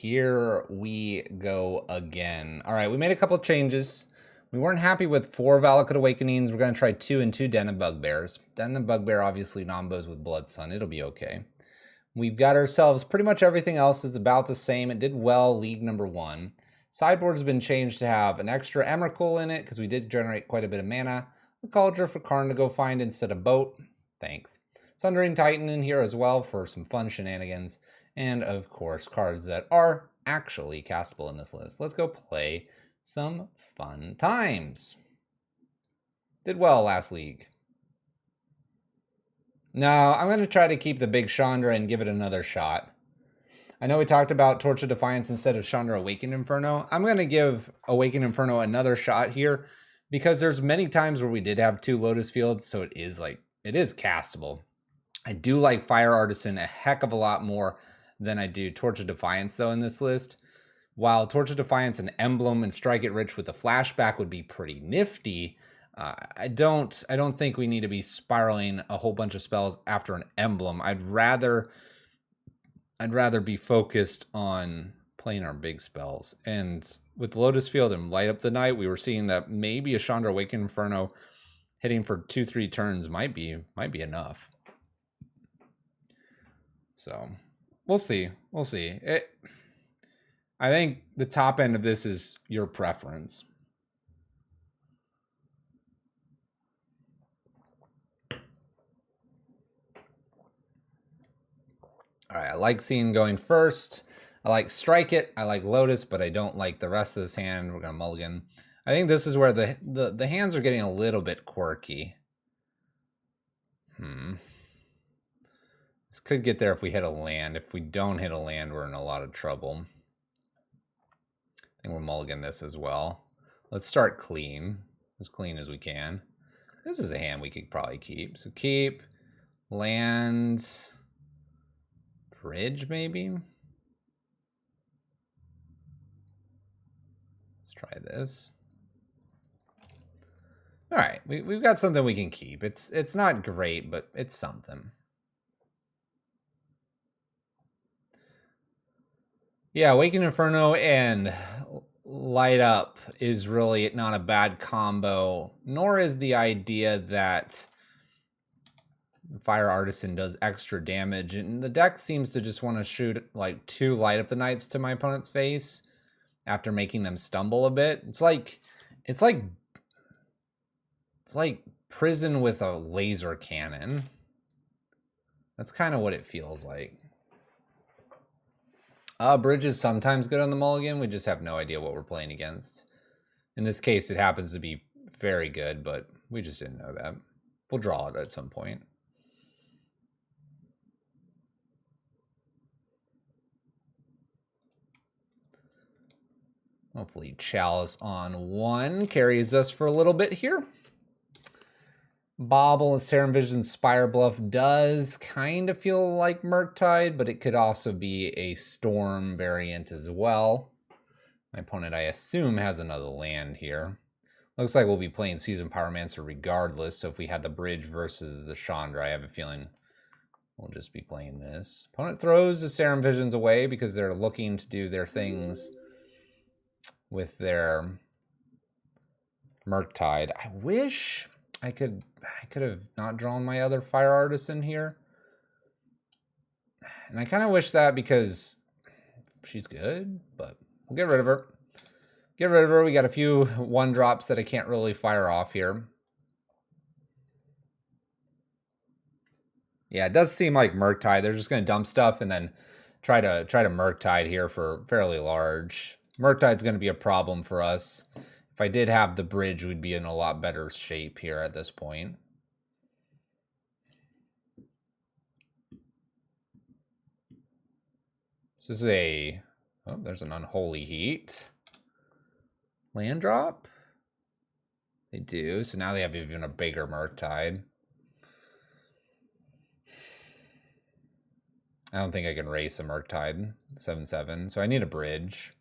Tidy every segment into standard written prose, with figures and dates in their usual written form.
Here we go again. All right, we made a couple changes. We weren't happy with 4 Valakut Awakenings. We're going to try 2 and 2 Den of Bugbears. Den of Bugbear obviously nombos with Blood Sun. It'll be okay. We've got ourselves pretty much everything else is about the same. It did well, League number 1. Sideboard's been changed to have an extra Emrakul in it because we did generate quite a bit of mana. A Cauldron for Karn to go find instead of Boat. Thanks. Sundering Titan in here as well for some fun shenanigans. And of course, cards that are actually castable in this list. Let's go play some fun times. Did well last league. No, I'm going to try to keep the big Chandra and give it another shot. I know we talked about Torch of Defiance instead of Chandra Awakened Inferno. I'm going to give Awakened Inferno another shot here because there's many times where we did have 2 Lotus Fields, so it is castable. I do like Fire Artisan a heck of a lot more than I do Torch of Defiance, though, in this list. While Torch of Defiance and Emblem and Strike It Rich with a flashback would be pretty nifty, I don't think we need to be spiraling a whole bunch of spells after an Emblem. I'd rather be focused on playing our big spells. And with Lotus Field and Light Up the Night, we were seeing that maybe a Chandra Awakened Inferno hitting for 2-3 turns might be enough. So we'll see. I think the top end of this is your preference. All right, I like seeing going first. I like Strike It. I like Lotus, but I don't like the rest of this hand. We're going to mulligan. I think this is where the hands are getting a little bit quirky. This could get there if we hit a land. If we don't hit a land, we're in a lot of trouble. I think we'll mulligan this as well. Let's start clean as we can. This is a hand we could probably keep. So keep, land, bridge maybe? Let's try this. All right, we've got something we can keep. It's not great, but it's something. Yeah, Awakened Inferno and Light Up is really not a bad combo, nor is the idea that Fire Artisan does extra damage. And the deck seems to just want to shoot like 2 Light Up the Nights to my opponent's face after making them stumble a bit. It's like Prison with a laser cannon. That's kind of what it feels like. Bridge is sometimes good on the mulligan. We just have no idea what we're playing against. In this case, it happens to be very good, but we just didn't know that. We'll draw it at some point. Hopefully Chalice on 1 carries us for a little bit here. Bobble and Serum Vision Spire Bluff does kind of feel like Murktide, but it could also be a Storm variant as well. My opponent, I assume, has another land here. Looks like we'll be playing Seasoned Pyromancer regardless, so if we had the Bridge versus the Chandra, I have a feeling we'll just be playing this. Opponent throws the Serum Visions away because they're looking to do their things with their Murktide. I wish I could have not drawn my other Fire Artisan here. And I kind of wish that because she's good, but we'll get rid of her. We got a few 1-drops that I can't really fire off here. Yeah, it does seem like Murktide. They're just going to dump stuff and then try to Murktide here for fairly large. Murktide's going to be a problem for us. If I did have the bridge, we'd be in a lot better shape here at this point. This is a... Oh, there's an Unholy Heat. Land drop? They do. So now they have even a bigger Murktide. I don't think I can race a Murktide 7/7, so I need a bridge.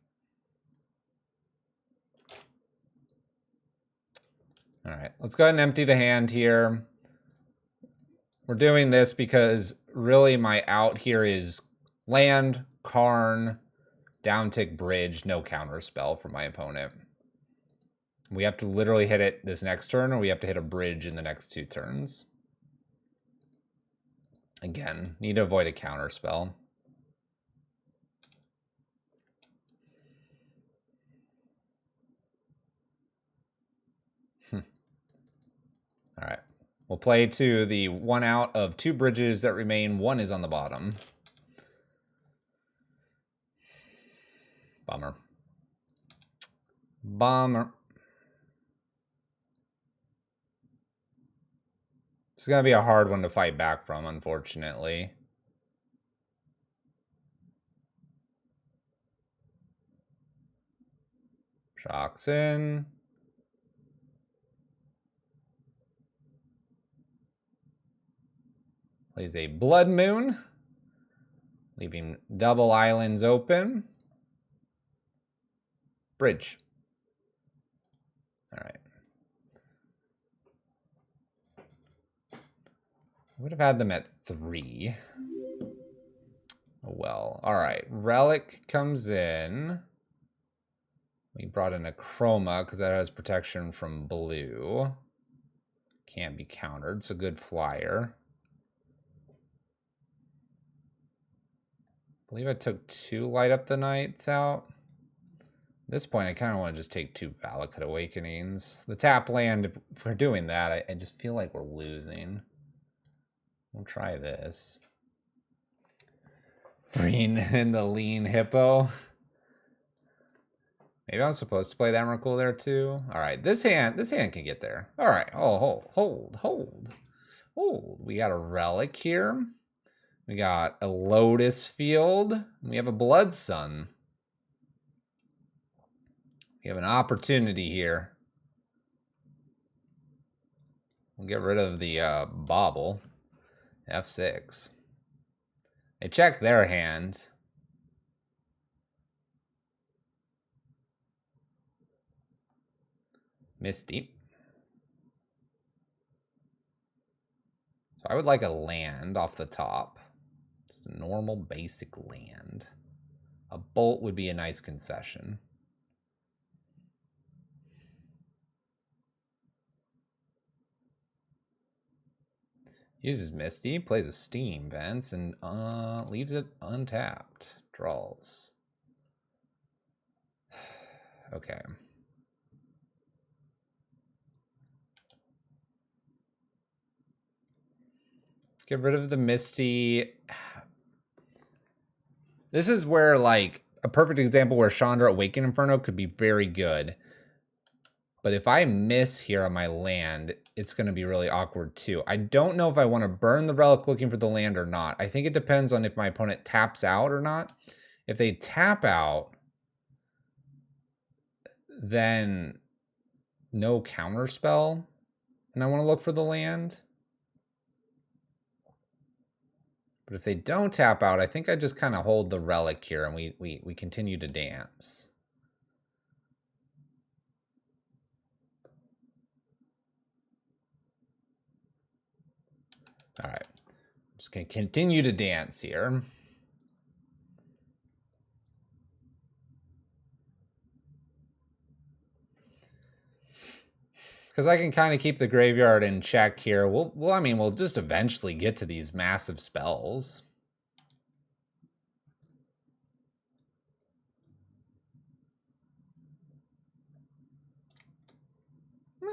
All right, let's go ahead and empty the hand here. We're doing this because really my out here is land, Karn, Down tick bridge, no counter spell for my opponent. We have to literally hit it this next turn, or we have to hit a bridge in the next 2 turns. Again, need to avoid a counter spell. All right. We'll play to the 1 out of 2 bridges that remain. 1 is on the bottom. Bummer. Bummer. It's going to be a hard one to fight back from, unfortunately. Shocks in. Plays a Blood Moon, leaving double islands open. Bridge. All right. Would have had them at 3. Oh well. All right. Relic comes in. We brought in a Chroma because that has protection from blue. Can't be countered, so good flyer. I believe I took 2 Light Up the Nights out. At this point, I kind of want to just take 2 Valakut Awakenings. The tap land, if we're doing that, I just feel like we're losing. We'll try this. Bring in the Lean Hippo. Maybe I'm supposed to play the Emrakul there too. All right, this hand can get there. All right, oh, hold. We got a Relic here. We got a Lotus Field. We have a Blood Sun. We have an opportunity here. We'll get rid of the bauble. F6. They check their hands. Misty. So I would like a land off the top. Just a normal basic land. A bolt would be a nice concession. Uses Misty, plays a Steam Vents, and leaves it untapped. Draws. Okay. Let's get rid of the Misty. This is where, like, a perfect example where Chandra Awakened Inferno could be very good. But if I miss here on my land, it's going to be really awkward too. I don't know if I want to burn the Relic looking for the land or not. I think it depends on if my opponent taps out or not. If they tap out, then no counter spell, and I want to look for the land. But if they don't tap out, I think I just kind of hold the Relic here and we continue to dance. All right, just gonna continue to dance here. Because I can kind of keep the graveyard in check here. We'll just eventually get to these massive spells.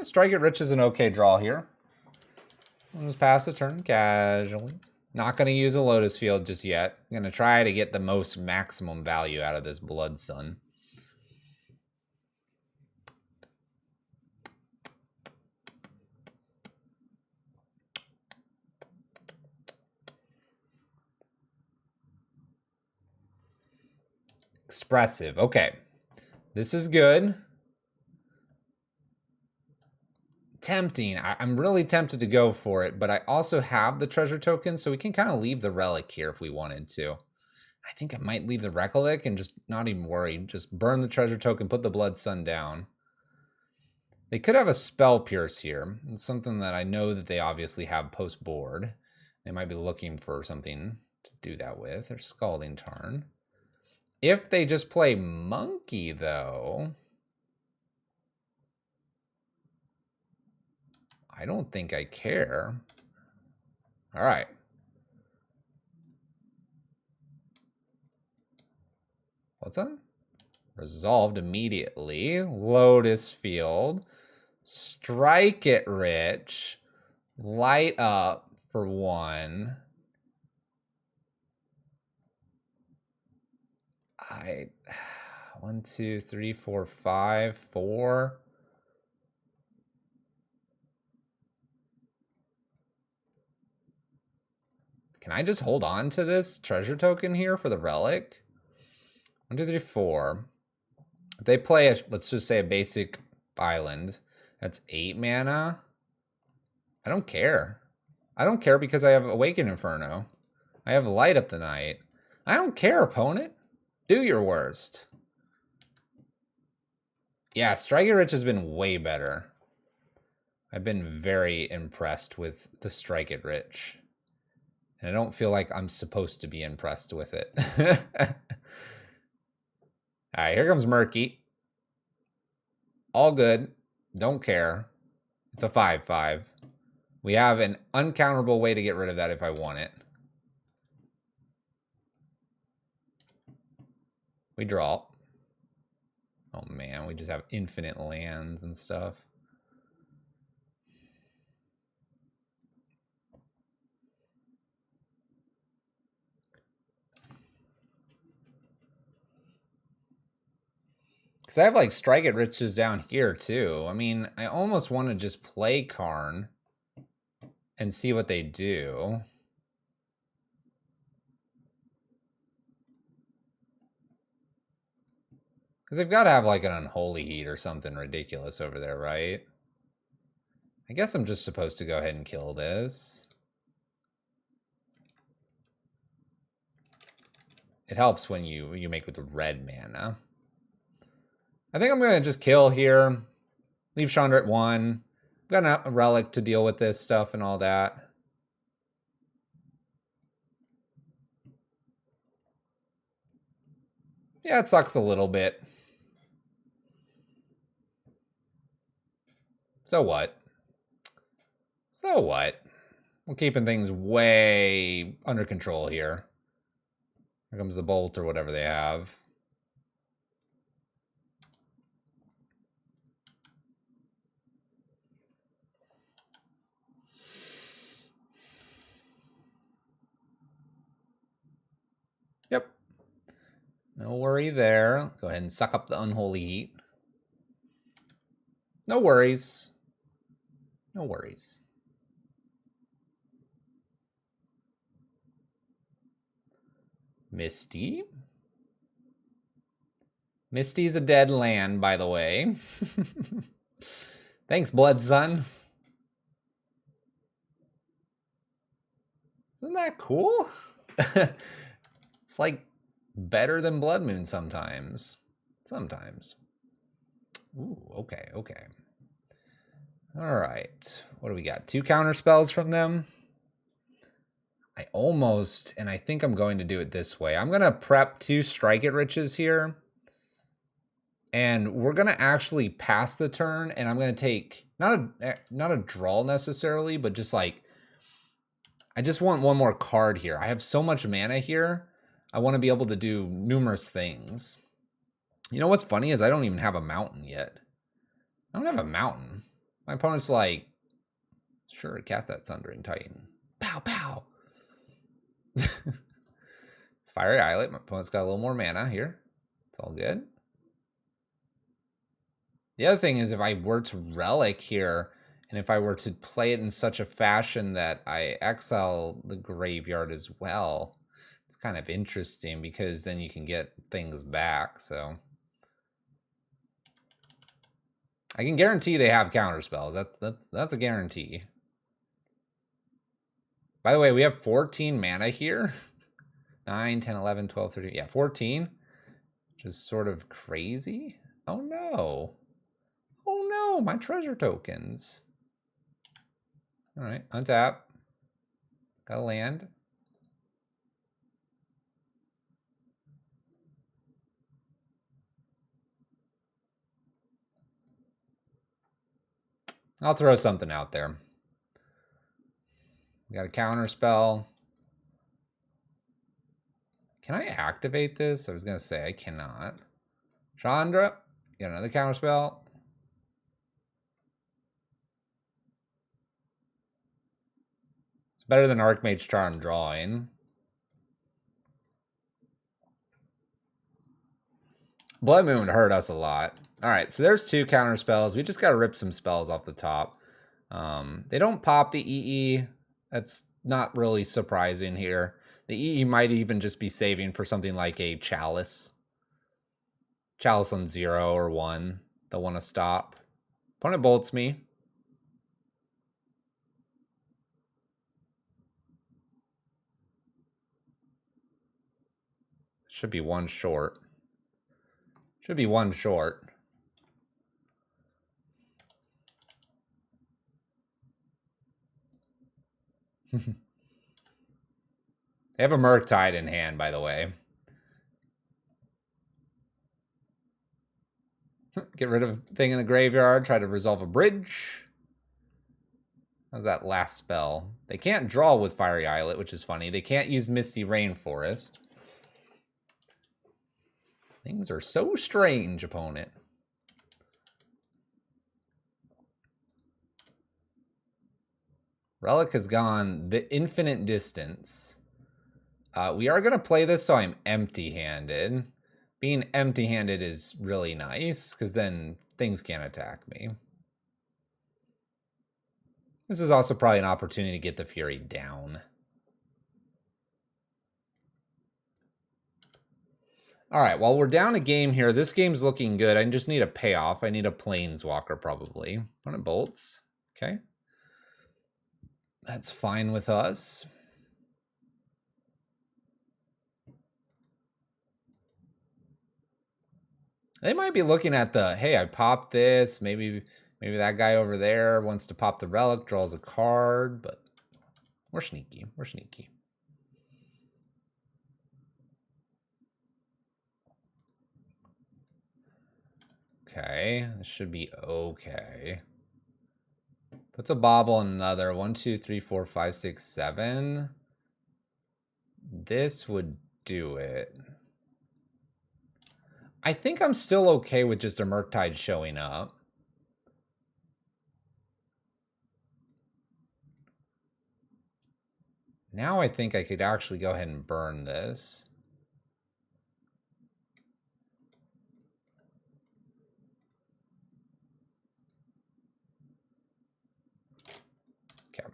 Strike It Rich is an okay draw here. I'll just pass the turn casually. Not going to use a Lotus Field just yet. I'm going to try to get the most maximum value out of this Blood Sun. Expressive. Okay. This is good. Tempting. I'm really tempted to go for it, but I also have the treasure token, so we can kind of leave the Relic here if we wanted to. I think I might leave the Recollect and just not even worry. Just burn the treasure token, put the Blood Sun down. They could have a Spell Pierce here. It's something that I know that they obviously have post-board. They might be looking for something to do that with. Or Scalding Tarn. If they just play monkey, though, I don't think I care. All right. What's that? Resolved immediately. Lotus Field. Strike it rich. Light up for 1. 1, 2, 3, 4, 5, 4. Can I just hold on to this treasure token here for the relic? 1, 2, 3, 4. If they play a, let's just say a basic island, that's 8 mana. I don't care. I don't care because I have Awaken Inferno. I have Light Up the Night. I don't care, opponent. Do your worst. Yeah, Strike It Rich has been way better. I've been very impressed with the Strike It Rich. And I don't feel like I'm supposed to be impressed with it. All right, here comes Murky. All good. Don't care. It's a 5/5. We have an uncounterable way to get rid of that if I want it. We draw. Oh man, we just have infinite lands and stuff. Because I have like Strike It Riches down here too. I mean, I almost want to just play Karn and see what they do. Because they've got to have like an Unholy Heat or something ridiculous over there, right? I guess I'm just supposed to go ahead and kill this. It helps when you make with the red mana. I think I'm going to just kill here. Leave Chandra at 1. I've got a relic to deal with this stuff and all that. Yeah, it sucks a little bit. So what? So what? We're keeping things way under control here. Here comes the bolt or whatever they have. Yep. No worry there. Go ahead and suck up the Unholy Heat. No worries. No worries. Misty. Misty's a dead land, by the way. Thanks, Blood Sun. Isn't that cool? It's like better than Blood Moon sometimes. Sometimes. Ooh, okay, okay. All right. What do we got? 2 counter spells from them. I almost, and I think I'm going to do it this way. I'm going to prep 2 Strike It Riches here. And we're going to actually pass the turn, and I'm going to take, not a draw necessarily, but just like, I just want one more card here. I have so much mana here. I want to be able to do numerous things. You know what's funny is I don't even have a mountain yet. I don't have a mountain. My opponent's like, sure, cast that Sundering Titan. Pow, pow. Fiery Islet. My opponent's got a little more mana here. It's all good. The other thing is if I were to Relic here, and if I were to play it in such a fashion that I exile the graveyard as well, it's kind of interesting because then you can get things back, so. I can guarantee they have counter spells. That's a guarantee. By the way, we have 14 mana here. 9, 10, 11, 12, 13. Yeah, 14. Which is sort of crazy. Oh no. Oh no, my treasure tokens. All right, untap. Got a land. I'll throw something out there. We got a counter spell. Can I activate this? I was going to say I cannot. Chandra, get another counter spell. It's better than Archmage Charm drawing. Blood Moon would hurt us a lot. All right, so there's 2 counter spells. We just got to rip some spells off the top. They don't pop the EE. That's not really surprising here. The EE might even just be saving for something like a Chalice. Chalice on 0 or 1. They'll want to stop. Opponent bolts me. Should be 1 short. Should be 1 short. They have a Murktide in hand, by the way. Get rid of thing in the graveyard. Try to resolve a bridge. How's that last spell? They can't draw with Fiery Islet, which is funny. They can't use Misty Rainforest. Things are so strange, opponent. Relic has gone the infinite distance. We are going to play this so I'm empty-handed. Being empty-handed is really nice, because then things can't attack me. This is also probably an opportunity to get the Fury down. All right, while we're down a game here, this game's looking good. I just need a payoff. I need a Planeswalker, probably. Opponent bolts. Okay. That's fine with us. They might be looking at the, hey, I popped this. Maybe that guy over there wants to pop the relic, draws a card, but we're sneaky. We're sneaky. Okay, this should be okay. Puts a bobble on another. 1, 2, 3, 4, 5, 6, 7. This would do it. I think I'm still okay with just a Murktide showing up. Now I think I could actually go ahead and burn this. Okay.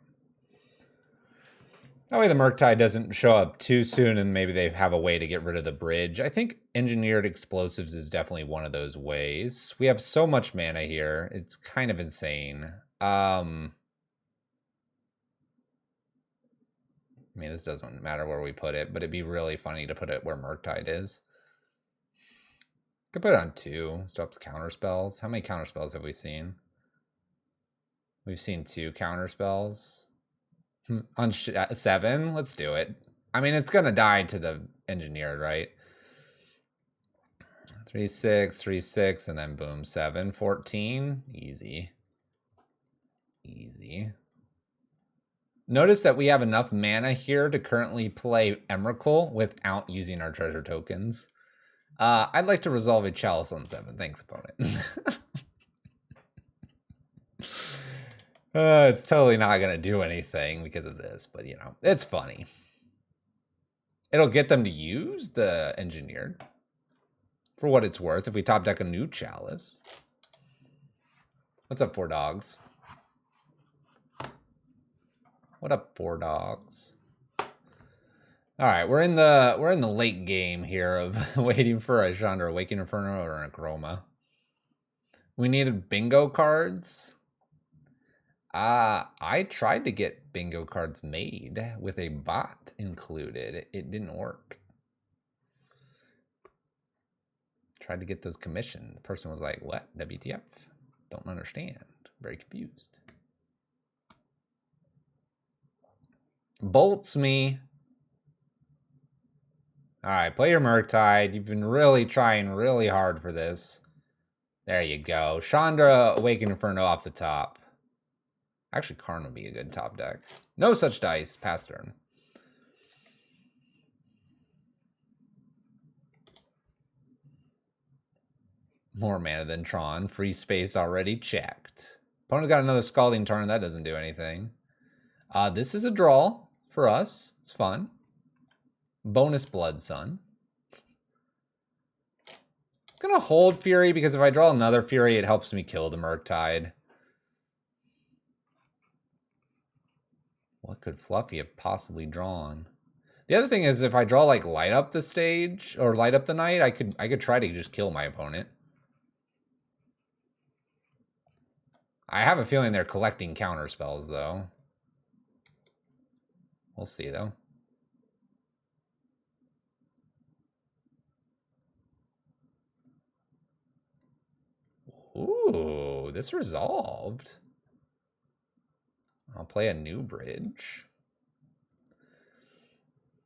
That way the Murktide doesn't show up too soon and maybe they have a way to get rid of the bridge. I think Engineered Explosives is definitely one of those ways. We have so much mana here. It's kind of insane. I mean, this doesn't matter where we put it, but it'd be really funny to put it where Murktide is. Could put it on 2. Stops counter spells. How many counter spells have we seen? We've seen 2 counter spells. On 7, let's do it. I mean, it's gonna die to the Engineered, right? 3, 6, 3, 6, and then boom, 7, 14. Easy. Easy. Notice that we have enough mana here to currently play Emrakul without using our treasure tokens. I'd like to resolve a Chalice on 7. Thanks, opponent. It's totally not going to do anything because of this, but, you know, it's funny. It'll get them to use the Engineered. For what it's worth, if we top deck a new Chalice. What's up, 4 dogs? What up, 4 dogs? All right, we're in the late game here of waiting for a Chandra Awakened Inferno or an Acroma. We needed bingo cards. I tried to get bingo cards made with a bot included. It didn't work. Tried to get those commissioned. The person was like, what? WTF? Don't understand. Very confused. Bolts me. All right, play your Murktide. You've been really trying really hard for this. There you go. Chandra Awakened Inferno off the top. Actually, Karn would be a good top deck. No such dice. Pass turn. More mana than Tron. Free space already checked. Opponent got another Scalding Tarn. That doesn't do anything. This is a draw for us. It's fun. Bonus Blood Sun. I'm gonna hold Fury because if I draw another Fury, it helps me kill the Murktide. What could Fluffy have possibly drawn? The other thing is if I draw like Light Up the Stage or Light Up the Night, I could try to just kill my opponent. I have a feeling they're collecting counter spells though. We'll see though. Ooh, this resolved. I'll play a new bridge.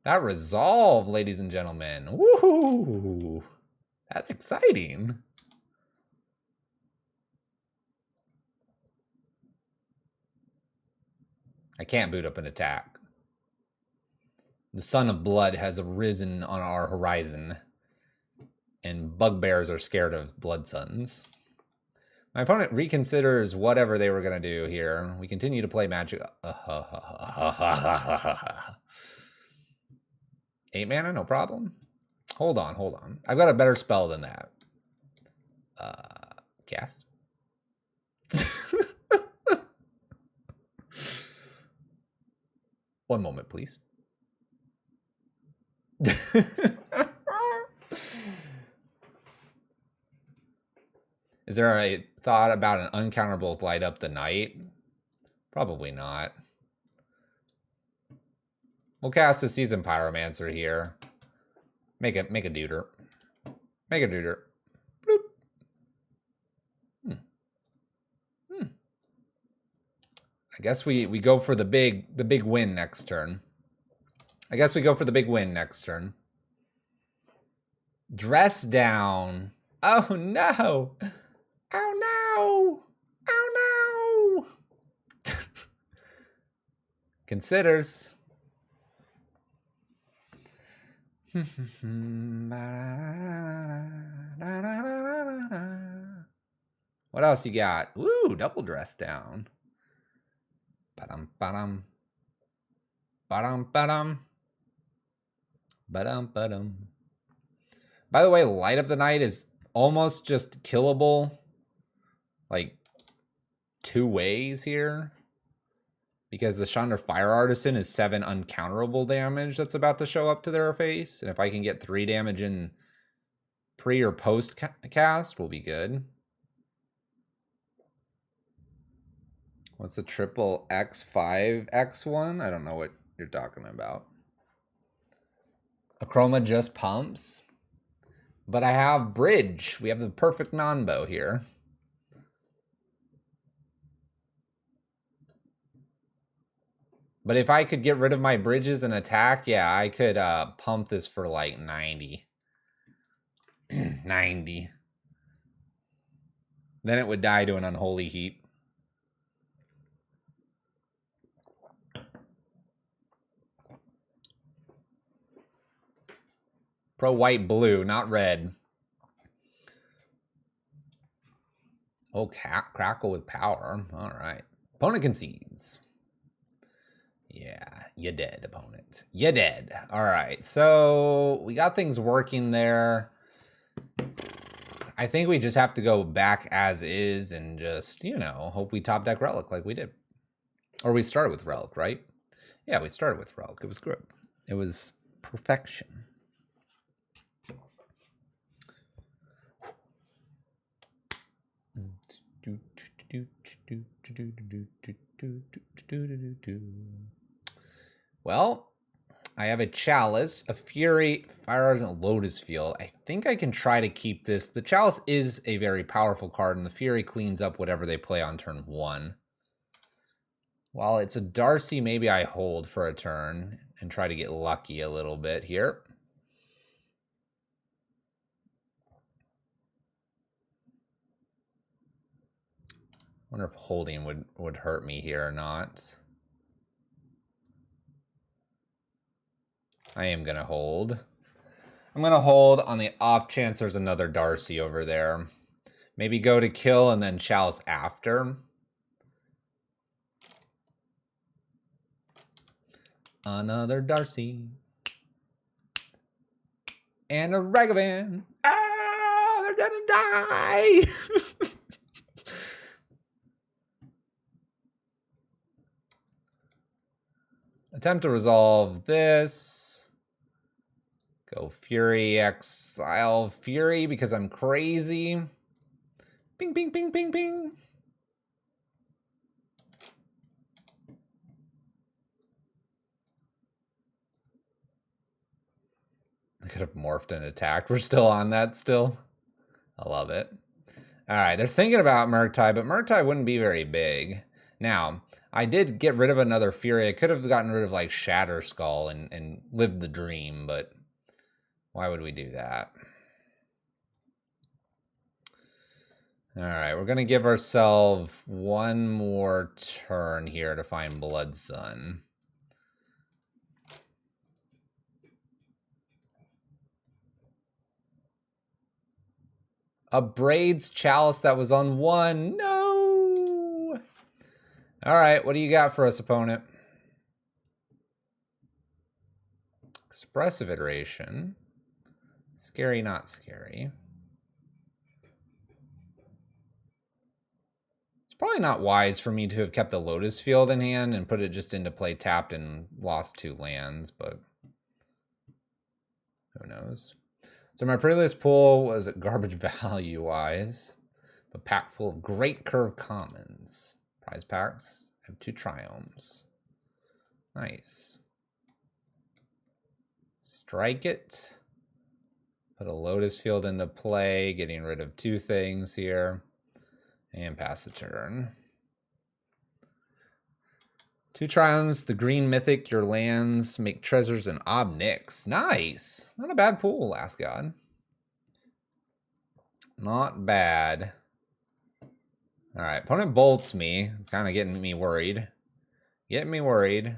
That resolved, ladies and gentlemen. Woohoo! That's exciting. I can't boot up an attack. The Sun of Blood has arisen on our horizon, and bugbears are scared of blood suns. My opponent reconsiders whatever they were going to do here. We continue to play Magic. 8 mana, no problem. Hold on. I've got a better spell than that. Cast. One moment, please. Is there a thought about an uncounterable Light Up the Night? Probably not. We'll cast a Seasoned Pyromancer here. Make a deuter. Make a deuter. Bloop. I guess we go for the big win next turn. Dress down. Oh no. Oh no. Oh no. Considers. What else you got? Ooh, double dress down. Ba-dum, ba-dum. Ba-dum, ba-dum. Ba-dum, ba-dum. By the way, Light Up the Night is almost just killable, like, 2 ways here. Because the Chandra Fire Artisan is 7 uncounterable damage that's about to show up to their face. And if I can get 3 damage in pre or post cast, will be good. What's the triple X5 X1? I don't know what you're talking about. Achroma just pumps. But I have bridge. We have the perfect non-bow here. But if I could get rid of my bridges and attack, yeah, I could pump this for like 90. 90. Then it would die to an unholy heat. Pro white blue, not red. Oh, crackle with power. All right. Opponent concedes. Yeah, you dead, opponent. You dead. All right, so we got things working there. I think we just have to go back as is and just, you know, hope we top deck Relic like we did. Or we started with Relic, right? Yeah, we started with Relic. It was good. It was perfection. Well, I have a Chalice, a Fury, Fire Artisan, a Lotus Field. I think I can try to keep this. The Chalice is a very powerful card, and the Fury cleans up whatever they play on turn 1. While it's a Darcy, maybe I hold for a turn and try to get lucky a little bit here. Wonder if holding would hurt me here or not. I am gonna hold. I'm gonna hold on the off chance there's another Darcy over there. Maybe go to kill and then Chalice after. Another Darcy. And a Ragavan. Ah, they're gonna die! Attempt to resolve this. Go Fury, exile Fury because I'm crazy. Ping, ping, ping, ping, ping. I could have morphed and attacked. We're still on that still. I love it. All right, they're thinking about Murktide, but Murktide wouldn't be very big. Now, I did get rid of another Fury. I could have gotten rid of like Shatter Skull and lived the dream, but why would we do that? All right, we're going to give ourselves one more turn here to find Blood Sun. Abrade's Chalice that was on 1. No! All right, what do you got for us, opponent? Expressive Iteration. Scary, not scary. It's probably not wise for me to have kept the Lotus Field in hand and put it just into play tapped and lost 2 lands, but who knows? So my previous pool was garbage value-wise, a pack full of great curve commons. Prize packs have 2 Triomes. Nice. Strike it. Put a Lotus Field into play, getting rid of 2 things here. And pass the turn. 2 Triomes, the green mythic, your lands, make treasures, and Obnix. Nice. Not a bad pool, Last God. Not bad. All right, opponent bolts me. It's kind of getting me worried. Getting me worried.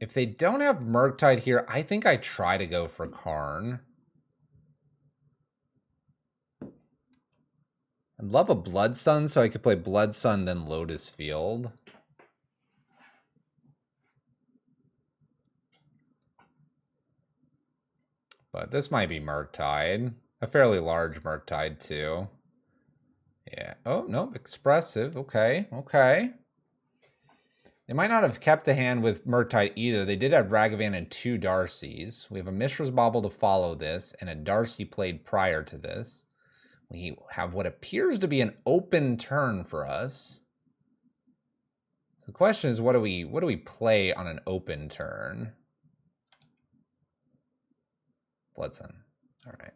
If they don't have Murktide here, I think I try to go for Karn. I'd love a Blood Sun so I could play Blood Sun, then Lotus Field. But this might be Murktide. A fairly large Murktide, too. Yeah. Oh, no. Expressive. Okay. Okay. They might not have kept a hand with Murktide either. They did have Ragavan and 2 Darcys. We have a Mishra's Bauble to follow this, and a Darcy played prior to this. We have what appears to be an open turn for us. So the question is, what do we play on an open turn? Blood Sun. All right.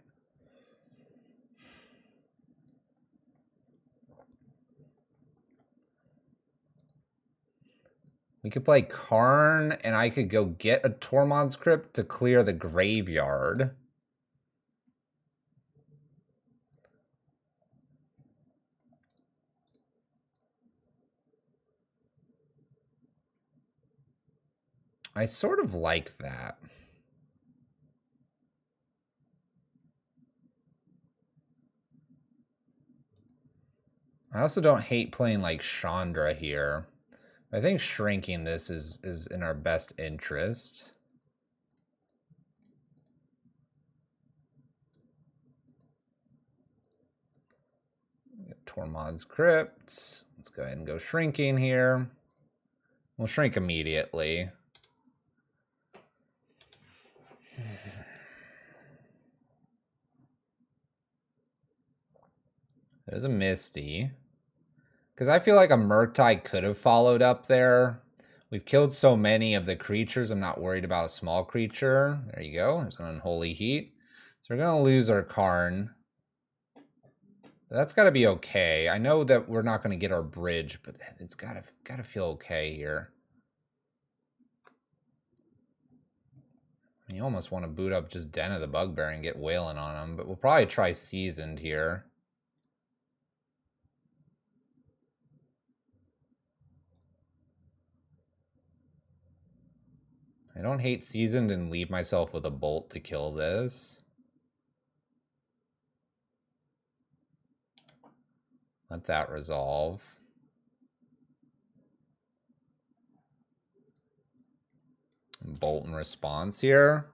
We could play Karn, and I could go get a Tormod's Crypt to clear the graveyard. I sort of like that. I also don't hate playing like Chandra here. I think shrinking this is in our best interest. Tormod's Crypt. Let's go ahead and go shrinking here. We'll shrink immediately. There's a Misty. Because I feel like a Murktide could have followed up there. We've killed so many of the creatures, I'm not worried about a small creature. There you go. There's an Unholy Heat. So we're going to lose our Karn. That's got to be okay. I know that we're not going to get our bridge, but it's got to feel okay here. You almost want to boot up just Den of the Bugbear and get Wailing on him, but we'll probably try Seasoned here. I don't hate Seasoned and leave myself with a Bolt to kill this. Let that resolve. Bolt in response here.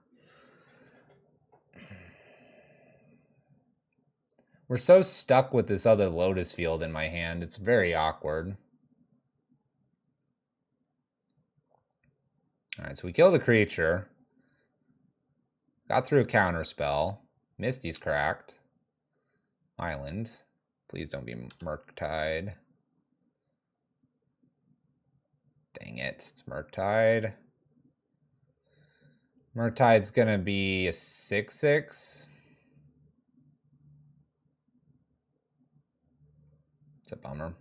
We're so stuck with this other Lotus field in my hand. It's very awkward. All right, so we kill the creature. Got through a counterspell. Misty's cracked. Island. Please don't be Murktide. Dang it, it's Murktide. Murktide's gonna be a 6/6. It's a bummer.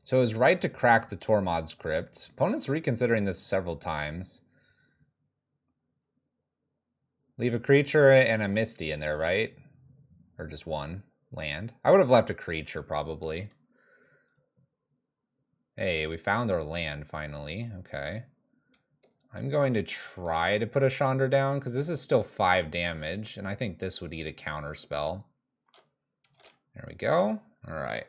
So it was right to crack the Tormod's Crypt. Opponent's reconsidering this several times. Leave a creature and a Misty in there, right? Or just one land. I would have left a creature, probably. Hey, we found our land, finally. Okay. I'm going to try to put a Chandra down, because this is still 5 damage, and I think this would eat a counter spell. There we go. All right.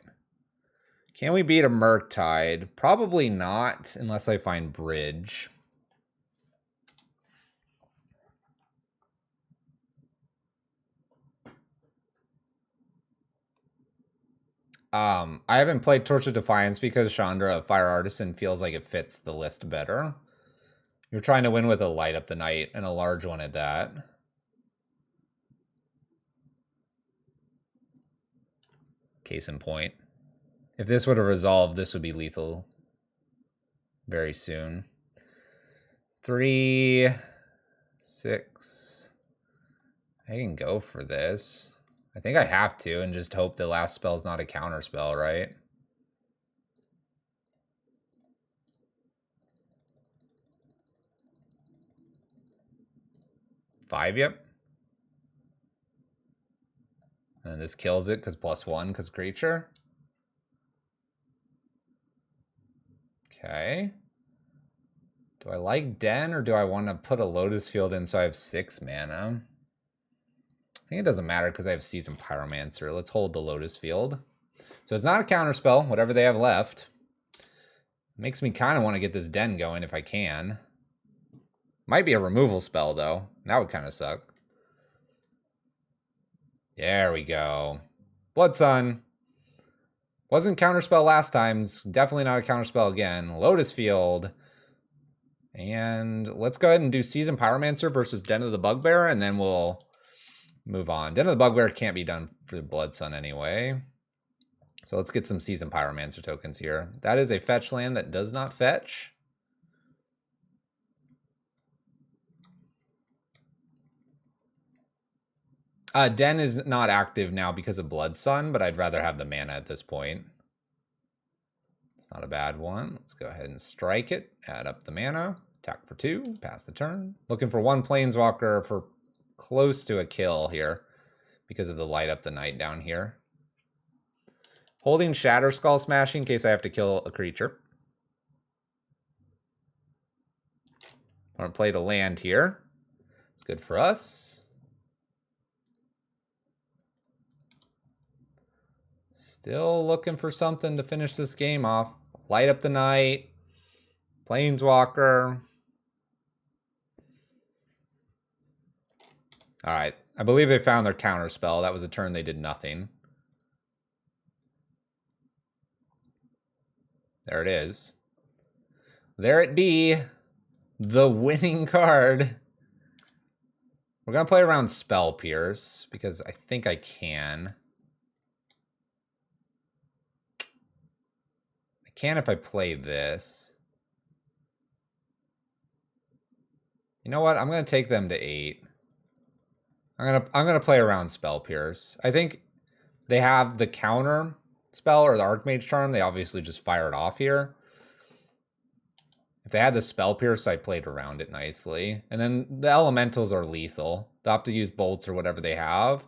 Can we beat a Murktide? Probably not, unless I find Bridge. I haven't played Torch of Defiance because Chandra, Fire Artisan, feels like it fits the list better. You're trying to win with a Light Up the Night, and a large one at that. Case in point. If this would have resolved, this would be lethal very soon. 3, 6. I can go for this. I think I have to, and just hope the last spell's not a counter spell, right? Five, yep. And this kills it because +1 because creature. Okay. Do I like Den, or do I want to put a Lotus field in so I have 6 mana? I think it doesn't matter because I have Seasoned Pyromancer. Let's hold the Lotus field. So it's not a counter spell, whatever they have left. Makes me kind of want to get this Den going if I can. Might be a removal spell, though. That would kind of suck. There we go. Blood Sun. Wasn't counterspell last time. It's definitely not a counterspell again. Lotus Field. And let's go ahead and do Seasoned Pyromancer versus Den of the Bugbear, and then we'll move on. Den of the Bugbear can't be done for Blood Sun anyway. So let's get some Seasoned Pyromancer tokens here. That is a fetch land that does not fetch. Den is not active now because of Blood Sun, but I'd rather have the mana at this point. It's not a bad one. Let's go ahead and strike it. Add up the mana. Attack for 2. Pass the turn. Looking for 1 Planeswalker for close to a kill here because of the Light Up the Night down here. Holding Shatter Skull Smashing in case I have to kill a creature. I'm going to play the land here. It's good for us. Still looking for something to finish this game off. Light Up the Night. Planeswalker. Alright. I believe they found their counter spell. That was a turn they did nothing. There it is. There it be. The winning card. We're going to play around Spell Pierce because I think I can. Can if I play this. You know what? I'm gonna take them to 8. I'm gonna play around Spell Pierce. I think they have the counter spell or the Archmage Charm. They obviously just fire it off here. If they had the Spell Pierce, I played around it nicely. And then the elementals are lethal. They'll have to use bolts or whatever they have.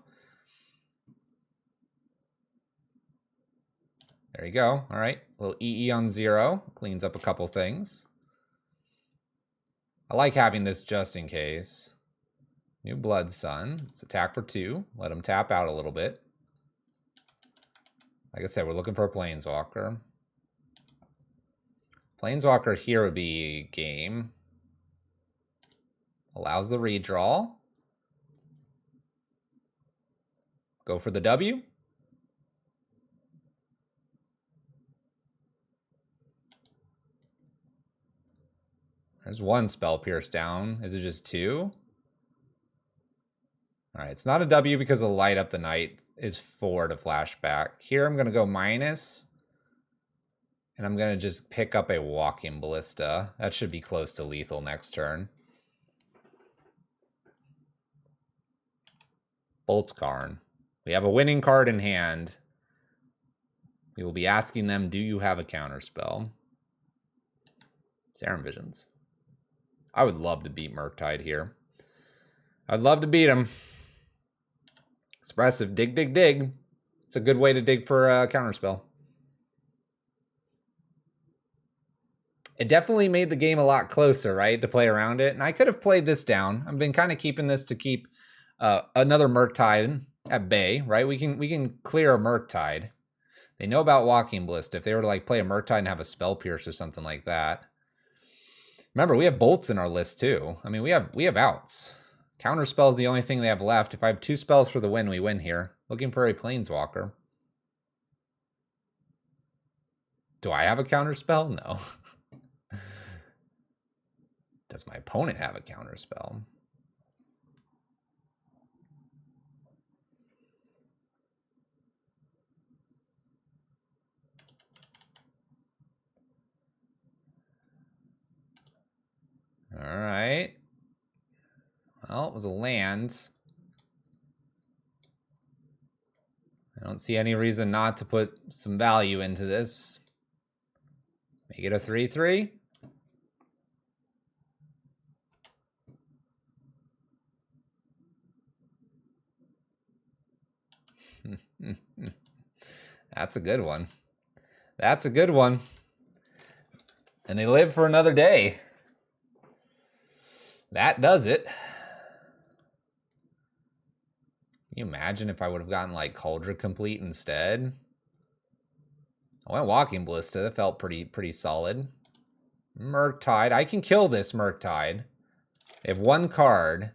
There you go. All right. A little EE on 0. Cleans up a couple things. I like having this just in case. New Blood Sun. Let's attack for 2. Let him tap out a little bit. Like I said, we're looking for a Planeswalker. Planeswalker here would be game. Allows the redraw. Go for the W. There's 1 Spell Pierce down. Is it just 2? All right, it's not a W because the Light Up the Night is 4 to flashback. Here I'm going to go minus. And I'm going to just pick up a Walking Ballista. That should be close to lethal next turn. Boltzkarn. We have a winning card in hand. We will be asking them, do you have a counterspell? Serum Visions. I would love to beat Murktide here. I'd love to beat him. Expressive. Dig, dig, dig. It's a good way to dig for a counterspell. It definitely made the game a lot closer, right, to play around it. And I could have played this down. I've been kind of keeping this to keep another Murktide at bay, right? We can clear a Murktide. They know about Walking Ballista. If they were to like play a Murktide and have a Spell Pierce or something like that. Remember, we have bolts in our list too. I mean, we have outs. Counterspell is the only thing they have left. If I have 2 spells for the win, we win here. Looking for a Planeswalker. Do I have a counterspell? No. Does my opponent have a counterspell? All right. Well, it was a land. I don't see any reason not to put some value into this. Make it a 3/3. That's a good one. That's a good one. And they live for another day. That does it. Can you imagine if I would have gotten like Cauldron Complete instead? I went Walking Ballista. That felt pretty solid. Murktide. I can kill this Murktide. They have 1 card.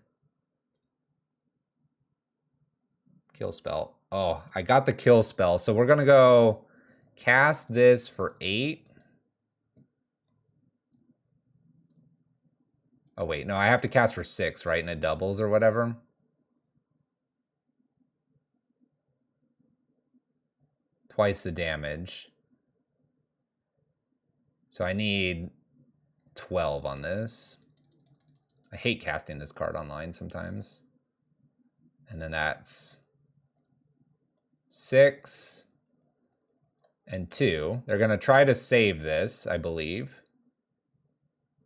Kill spell. Oh, I got the kill spell. So we're going to go cast this for 8. Oh, wait. No, I have to cast for 6, right? And it doubles or whatever. Twice the damage. So I need 12 on this. I hate casting this card online sometimes. And then that's 6 and 2. They're going to try to save this, I believe.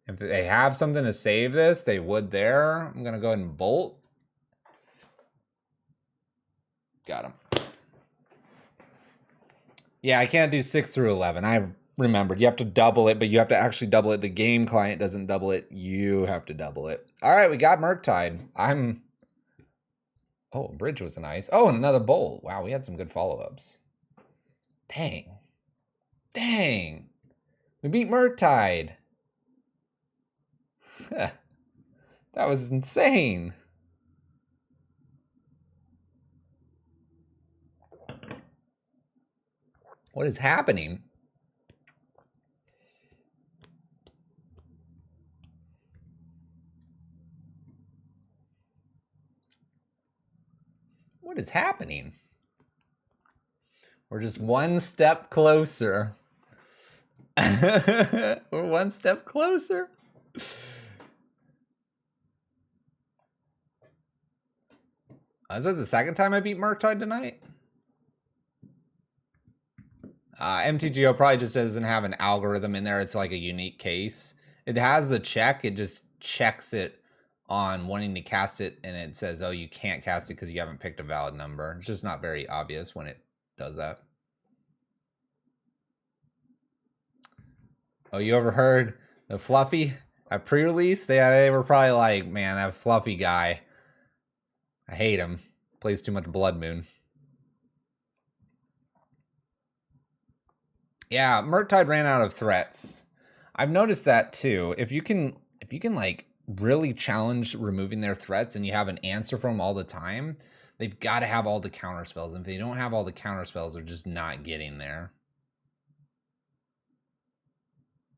If they have something to save this, they would there. I'm going to go ahead and bolt. Got him. Yeah, I can't do 6 through 11. I remembered. You have to double it, but you have to actually double it. The game client doesn't double it. You have to double it. All right, we got Murktide. Oh, Bridge was nice. Oh, and another bolt. Wow, we had some good follow-ups. Dang. Dang. We beat Murktide. That was insane. What is happening? What is happening? We're just one step closer. We're one step closer. Is that the second time I beat Murktide tonight? MTGO probably just doesn't have an algorithm in there. It's like a unique case. It has the check. It just checks it on wanting to cast it, and it says, oh, you can't cast it because you haven't picked a valid number. It's just not very obvious when it does that. Oh, you overheard the Fluffy at pre-release? They were probably like, man, that Fluffy guy, I hate him. Plays too much Blood Moon. Yeah, Murktide ran out of threats. I've noticed that too. If you can like really challenge removing their threats and you have an answer for them all the time, they've got to have all the counter spells. And if they don't have all the counter spells, they're just not getting there.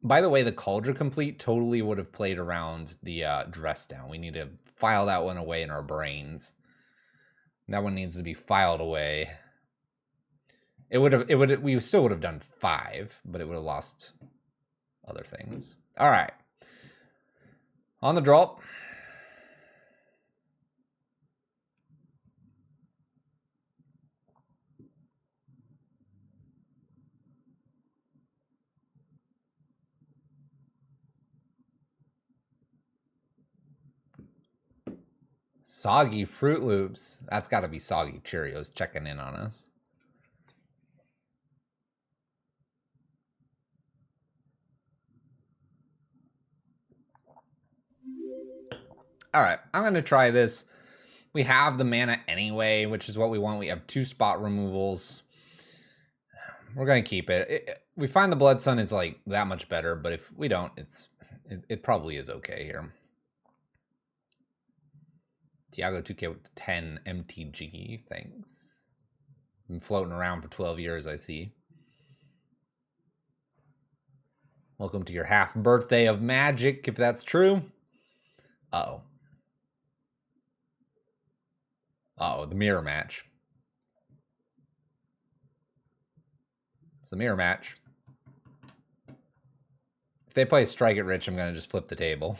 By the way, the Cauldron Complete totally would have played around the Dress Down. We need to file that one away in our brains. That one needs to be filed away. We still would have done 5, but it would have lost other things. All right. On the drop. Soggy Fruit Loops. That's got to be Soggy Cheerios checking in on us. All right, I'm going to try this. We have the mana anyway, which is what we want. We have 2 spot removals. We're going to keep it. We find the Blood Sun is like that much better, but if we don't, it probably is okay here. Tiago 2K with 10 MTG, thanks. Been floating around for 12 years, I see. Welcome to your half birthday of magic, if that's true. Uh-oh. Uh-oh, the mirror match. It's the mirror match. If they play Strike It Rich, I'm going to just flip the table.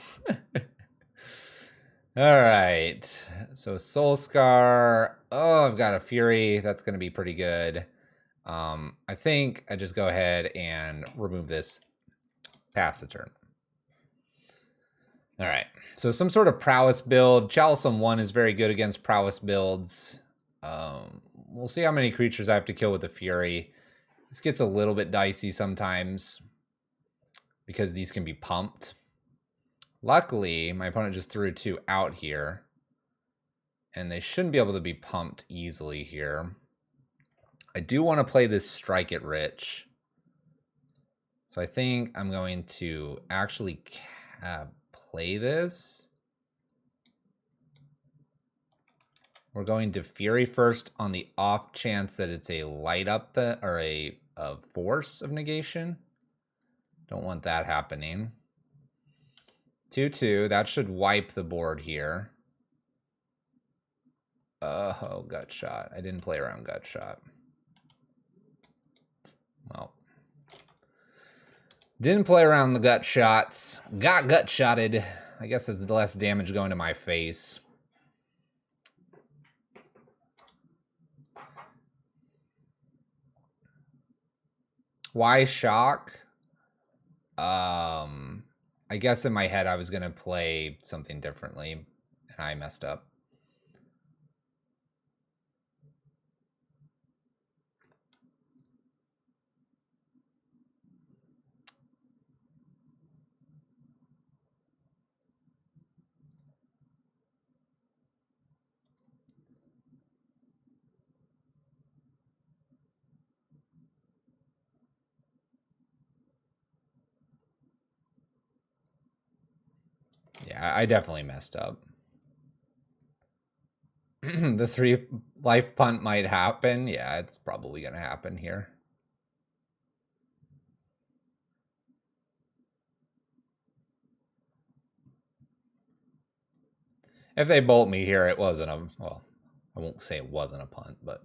All right. So Soulscar. Oh, I've got a Fury. That's going to be pretty good. I think I just go ahead and remove this. Pass the turn. All right. So some sort of prowess build. Chalice 1 is very good against prowess builds. We'll see how many creatures I have to kill with the Fury. This gets a little bit dicey sometimes because these can be pumped. Luckily, my opponent just threw 2 out here. And they shouldn't be able to be pumped easily here. I do want to play this Strike It Rich. So I think I'm going to actually play this. We're going to Fury first on the off chance that it's a light up or a force of negation. Don't want that happening. 2/2. That should wipe the board here. Oh, Gut Shot. I didn't play around Gut Shot. Well. Didn't play around the gut shots. Got gut shotted. I guess it's less damage going to my face. Why shock? I guess in my head I was going to play something differently, and I messed up. Yeah, I definitely messed up. The 3 life punt might happen. Yeah, it's probably going to happen here. If they bolt me here, it wasn't a... Well, I won't say it wasn't a punt, but...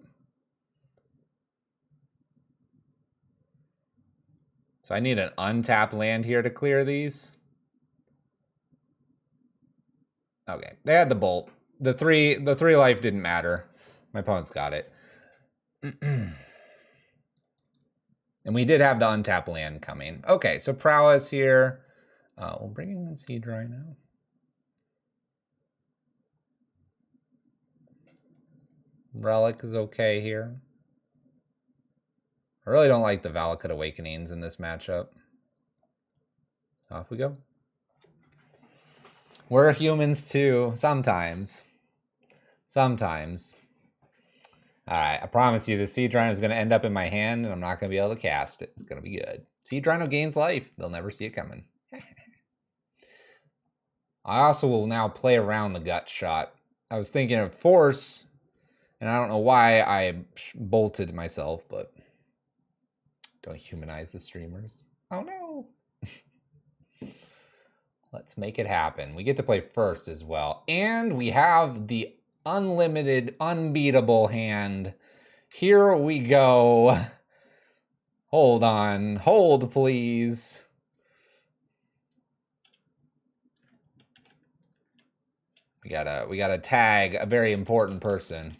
So I need an untapped land here to clear these. Okay, they had the bolt. The three life didn't matter. My opponent's got it. And we did have the untapped land coming. Okay, so prowess here. We'll bring in the Seed right now. Relic is okay here. I really don't like the Valakut Awakenings in this matchup. Off we go. We're humans too, sometimes. Sometimes. Alright, I promise you the Siege Rhino is going to end up in my hand and I'm not going to be able to cast it. It's going to be good. Siege Rhino gains life. They'll never see it coming. I also will now play around the gut shot. I was thinking of force, and I don't know why I bolted myself, but don't humanize the streamers. Oh no. Let's make it happen. We get to play first as well. And we have the unlimited, unbeatable hand. Here we go. Hold on. Hold, please. We gotta tag a very important person.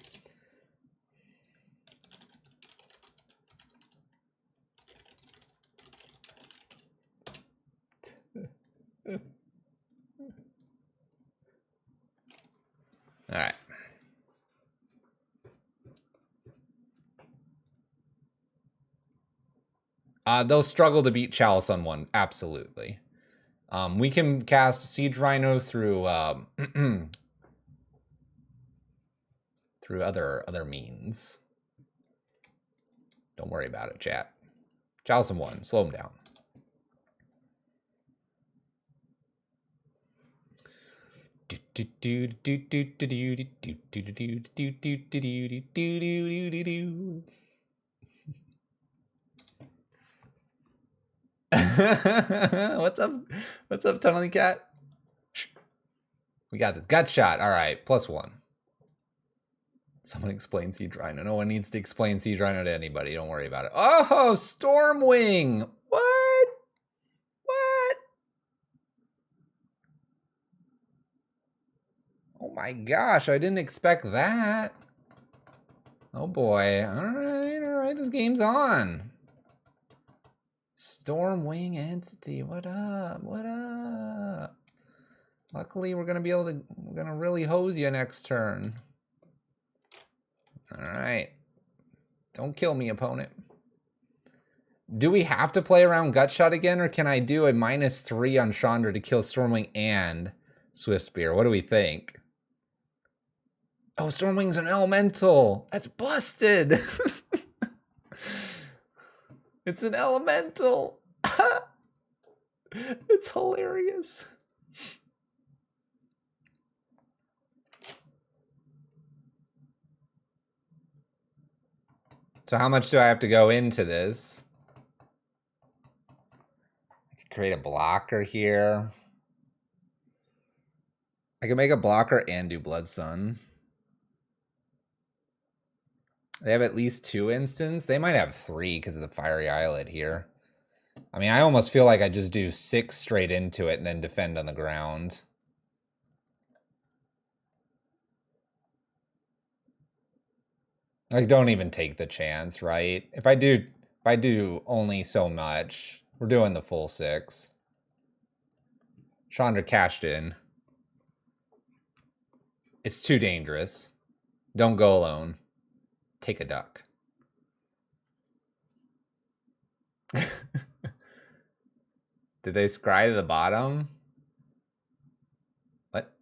All right. They'll struggle to beat Chalice on one, absolutely. We can cast Siege Rhino through through other means. Don't worry about it, chat. Chalice on one, slow him down. What's up? What's up, Tunneling Cat? We got this. Gut shot. All right, +1. Someone explain Siege Rhino. No one needs to explain Siege Rhino to anybody. Don't worry about it. Oh, Stormwing. What? What? Oh my gosh, I didn't expect that. Oh boy. All right, this game's on. Stormwing Entity, what up? What up? Luckily, we're gonna really hose you next turn. All right. Don't kill me, opponent. Do we have to play around Gut Shot again, or can I do a -3 on Chandra to kill Stormwing and Swift Spear? What do we think? Oh, Stormwing's an elemental. That's busted. It's an elemental. It's hilarious. So how much do I have to go into this? I could create a blocker here. I can make a blocker and do Blood Sun. They have at least 2 instants. They might have 3 because of the Fiery Islet here. I mean, I almost feel like I just do 6 straight into it and then defend on the ground. Like, don't even take the chance, right? If I do only so much, we're doing the full 6. Chandra cashed in. It's too dangerous. Don't go alone. Take a duck. Did they scry to the bottom? What?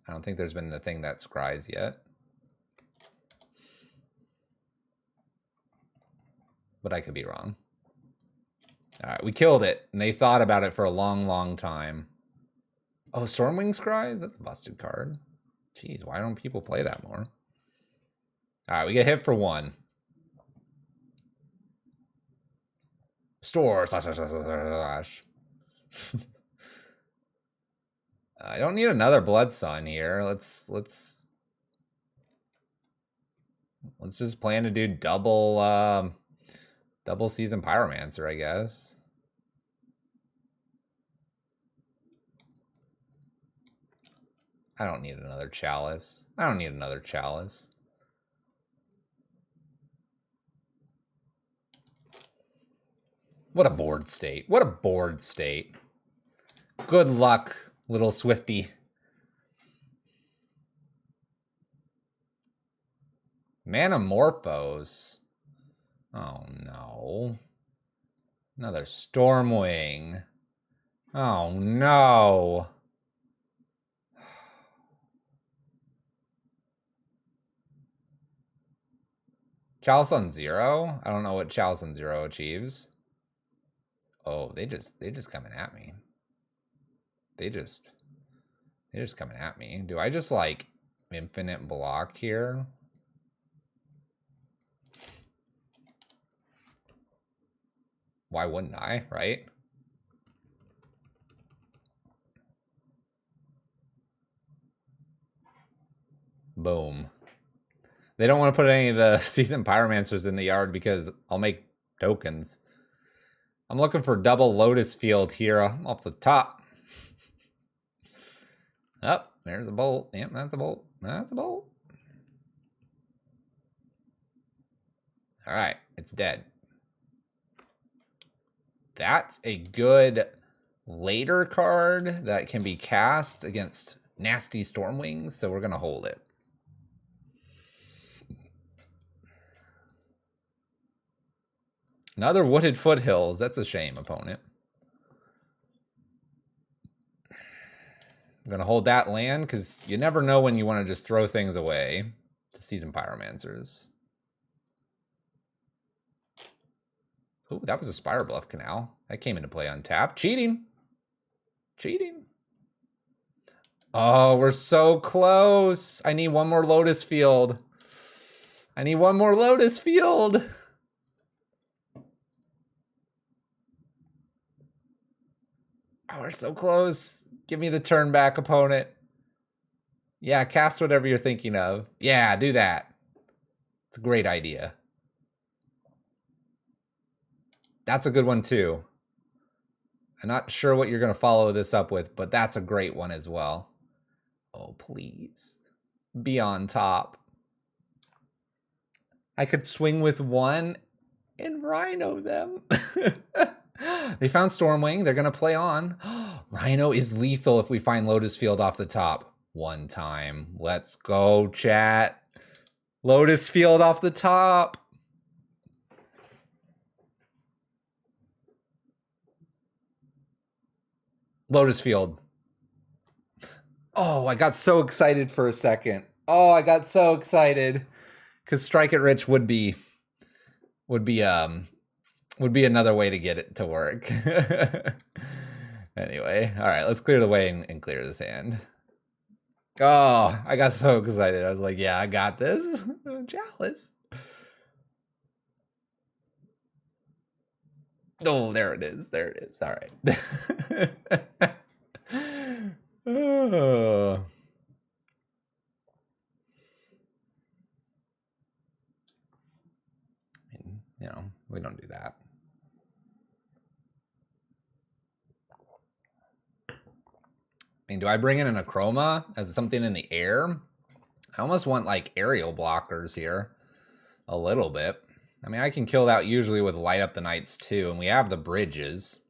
I don't think there's been the thing that scries yet. But I could be wrong. All right, we killed it. And they thought about it for a long, long time. Oh, Stormwing scries? That's a busted card. Jeez, why don't people play that more? All right, we get hit for 1. Store / I don't need another Blood Sun here. Let's just plan to do double Season Pyromancer, I guess. I don't need another Chalice. I don't need another Chalice. What a board state. What a board state. Good luck, little Swifty. Manamorphose. Oh no. Another Stormwing. Oh, no. Chalice on 0? I don't know what Chalice on 0 achieves. Oh, they just coming at me. They're just coming at me. Do I just like infinite block here? Why wouldn't I, right? Boom. They don't want to put any of the seasoned pyromancers in the yard because I'll make tokens. I'm looking for double Lotus field here off the top. Oh, there's a bolt. Yep, that's a bolt. That's a bolt. All right, it's dead. That's a good later card that can be cast against nasty Stormwings, so we're going to hold it. Another Wooded Foothills. That's a shame, opponent. I'm going to hold that land because you never know when you want to just throw things away to Seasoned Pyromancers. Oh, that was a Spire Bluff Canal. That came into play untapped. Cheating. Cheating. Oh, we're so close. I need one more Lotus field. I need one more Lotus field. Oh, we're so close. Give me the turn back, opponent. Yeah, cast whatever you're thinking of. Yeah, do that. It's a great idea. That's a good one, too. I'm not sure what you're going to follow this up with, but that's a great one as well. Oh, please. Be on top. I could swing with one and Rhino them. They found Stormwing. They're going to play on. Rhino is lethal if we find Lotus Field off the top. One time. Let's go, chat. Lotus Field off the top. Lotus Field. Oh, I got so excited for a second. Oh, I got so excited. Because Strike It Rich would be another way to get it to work. Anyway, all right, let's clear the way and clear this hand. Oh, I got so excited. I was like, yeah, I got this. I'm jealous. Oh, there it is. There it is. All right. Oh. You know, we don't do that. I mean, do I bring in an Acroma as something in the air? I almost want like aerial blockers here a little bit. I mean, I can kill that usually with Light Up the Nights too, and we have the bridges.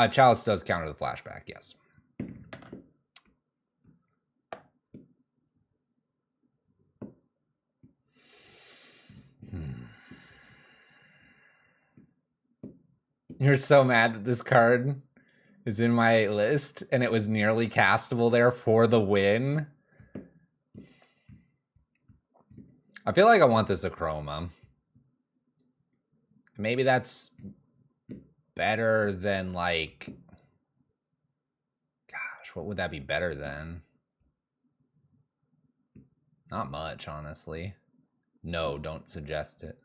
Chalice does counter the flashback, yes. You're so mad that this card is in my list and it was nearly castable there for the win. I feel like I want this Acroma. Maybe that's better than like... Gosh, what would that be better than? Not much, honestly. No, don't suggest it.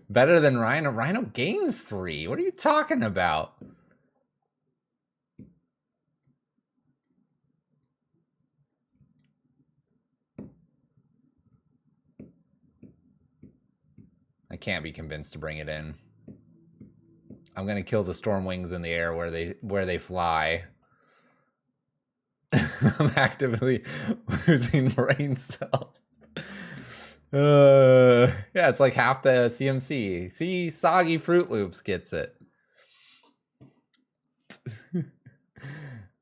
Better than Rhino. Rhino gains 3. What are you talking about? I can't be convinced to bring it in. I'm gonna kill the Stormwings in the air where they fly. I'm actively losing brain cells. Yeah, it's like half the CMC. See, Soggy Fruit Loops gets it.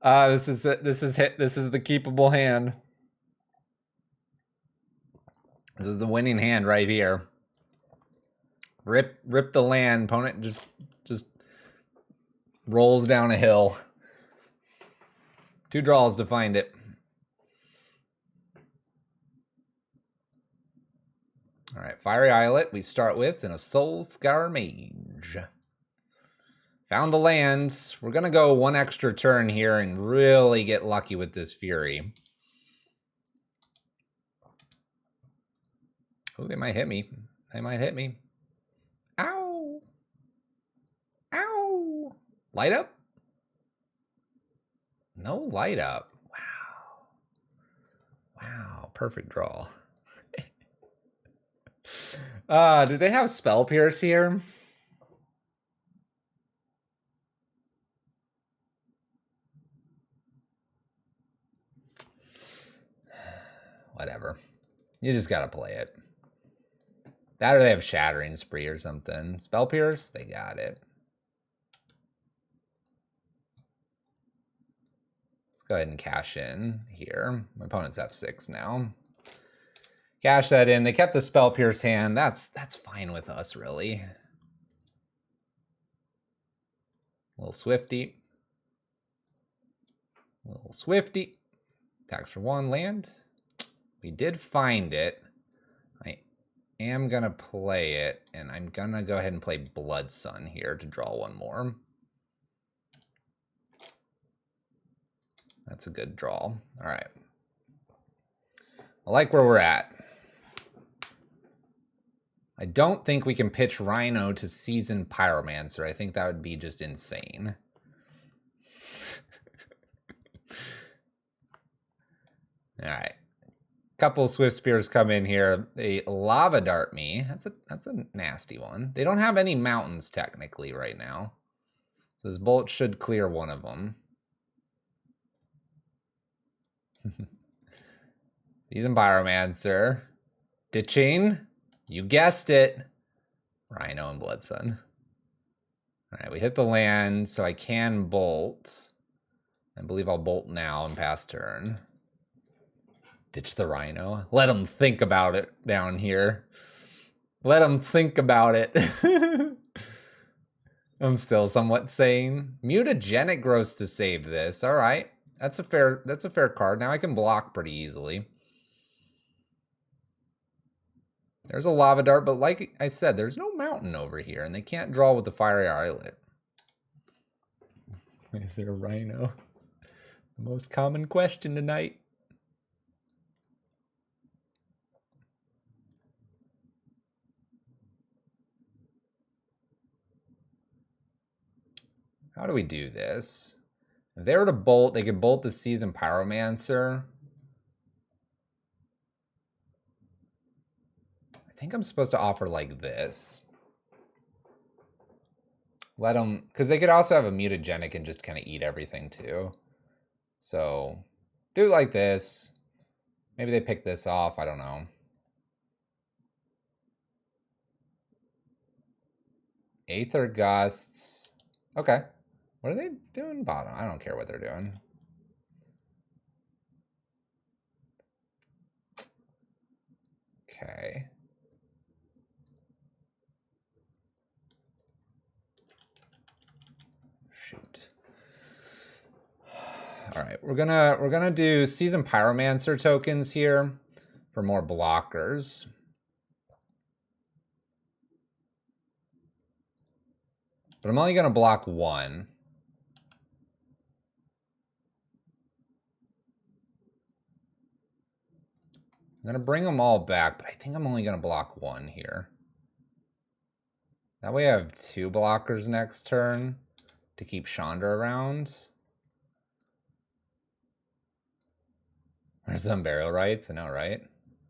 This is the keepable hand. This is the winning hand right here. Rip the land. Opponent just rolls down a hill. 2 draws to find it. All right, Fiery Islet we start with and a Soul Scar Mage. Found the land. We're going to go 1 extra turn here and really get lucky with this Fury. Oh, they might hit me. They might hit me. Ow! Ow! Light up? No light up. Wow. Wow, perfect draw. Do they have Spell Pierce here? Whatever. You just gotta play it. That or they have Shattering Spree or something. Spell Pierce? They got it. Let's go ahead and cash in here. My opponent's F6 now. Cash that in. They kept the Spell Pierce hand. That's fine with us, really. A little Swifty. A little Swifty. Tax for 1 land. We did find it. I am going to play it, and I'm going to go ahead and play Blood Sun here to draw 1 more. That's a good draw. All right. I like where we're at. I don't think we can pitch Rhino to Seasoned Pyromancer. I think that would be just insane. All right. Couple Swift Spears come in here. They Lava Dart me. That's a nasty one. They don't have any mountains technically right now. So this bolt should clear one of them. Seasoned Pyromancer. Ditching. You guessed it. Rhino and Blood Sun. All right, we hit the land, so I can bolt. I believe I'll bolt now and pass turn. Ditch the Rhino. Let them think about it down here. Let them think about it. I'm still somewhat sane. Mutagenic Growth to save this. All right, that's a fair card. Now I can block pretty easily. There's a Lava Dart, but like I said, there's no mountain over here, and they can't draw with the Fiery Islet. Is there a Rhino? The most common question tonight. How do we do this? If they were to bolt, they could bolt the Seasoned Pyromancer. I think I'm supposed to offer like this. Let them, because they could also have a Mutagenic and just kind of eat everything too. So do it like this. Maybe they pick this off. I don't know. Aether Gusts. Okay. What are they doing bottom? I don't care what they're doing. Okay. Shoot. All right, we're gonna do Seasoned Pyromancer tokens here for more blockers. But I'm only gonna block 1. I'm gonna bring them all back, but I think I'm only gonna block 1 here. That way I have 2 blockers next turn to keep Chandra around. There's some burial rights, I know, right?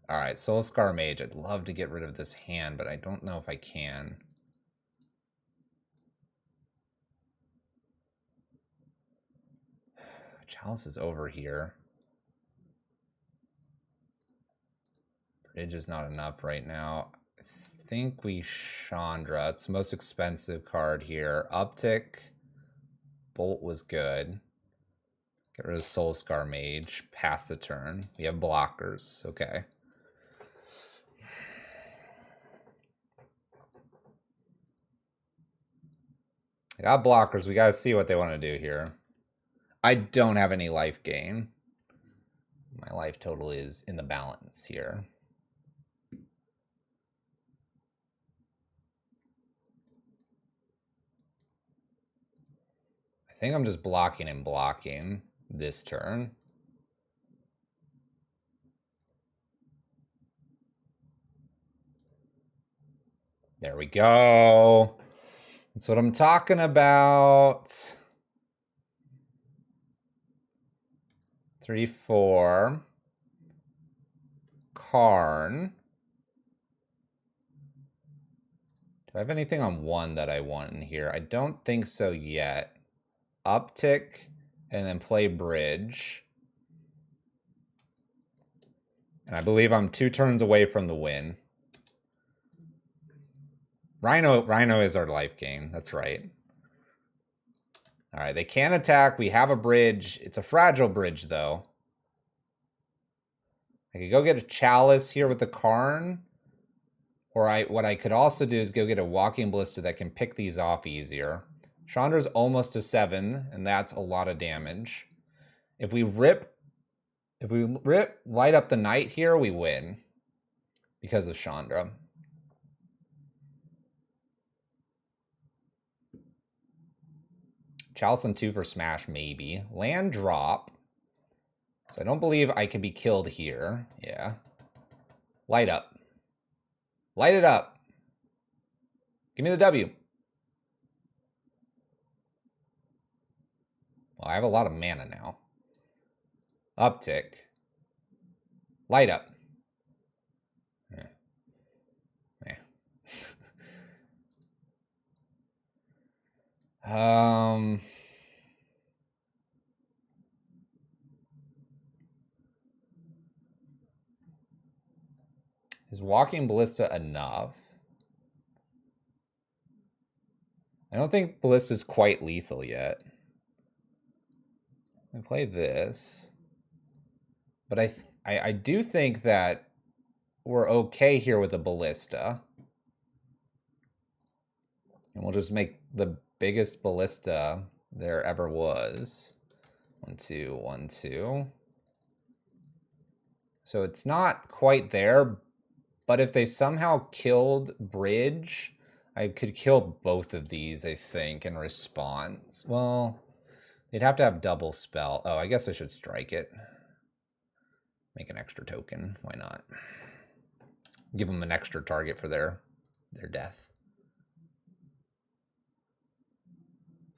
All right, Soul Scar Mage. I'd love to get rid of this hand, but I don't know if I can. Chalice is over here. Bridge is not enough right now. I think we Chandra. It's the most expensive card here. Uptick. Bolt was good. Get rid of Soul Scar Mage. Pass the turn. We have blockers. Okay. They got blockers. We got to see what they want to do here. I don't have any life gain. My life total is in the balance here. I think I'm just blocking and blocking this turn. There we go. That's what I'm talking about. 3, 4. Karn. Do I have anything on 1 that I want in here? I don't think so yet. Uptick and then play bridge. And I believe I'm 2 turns away from the win. Rhino is our life gain. That's right. All right, they can attack. We have a bridge. It's a fragile bridge, though. I could go get a chalice here with the Karn. Or what I could also do is go get a walking ballista that can pick these off easier. Chandra's almost to 7, and that's a lot of damage. If we light up the knight here, we win. Because of Chandra. Chalice on 2 for smash, maybe. Land drop. So I don't believe I can be killed here. Yeah. Light up. Light it up. Give me the W. Well, I have a lot of mana now. Uptick. Light up. Is walking ballista enough? I don't think ballista's quite lethal yet. I play this. But I do think that we're okay here with a ballista. And we'll just make the biggest ballista there ever was. 1, 2, 1, 2. So it's not quite there, but if they somehow killed bridge, I could kill both of these, I think, in response. Well, they'd have to have double spell. Oh, I guess I should strike it. Make an extra token. Why not? Give them an extra target for their death.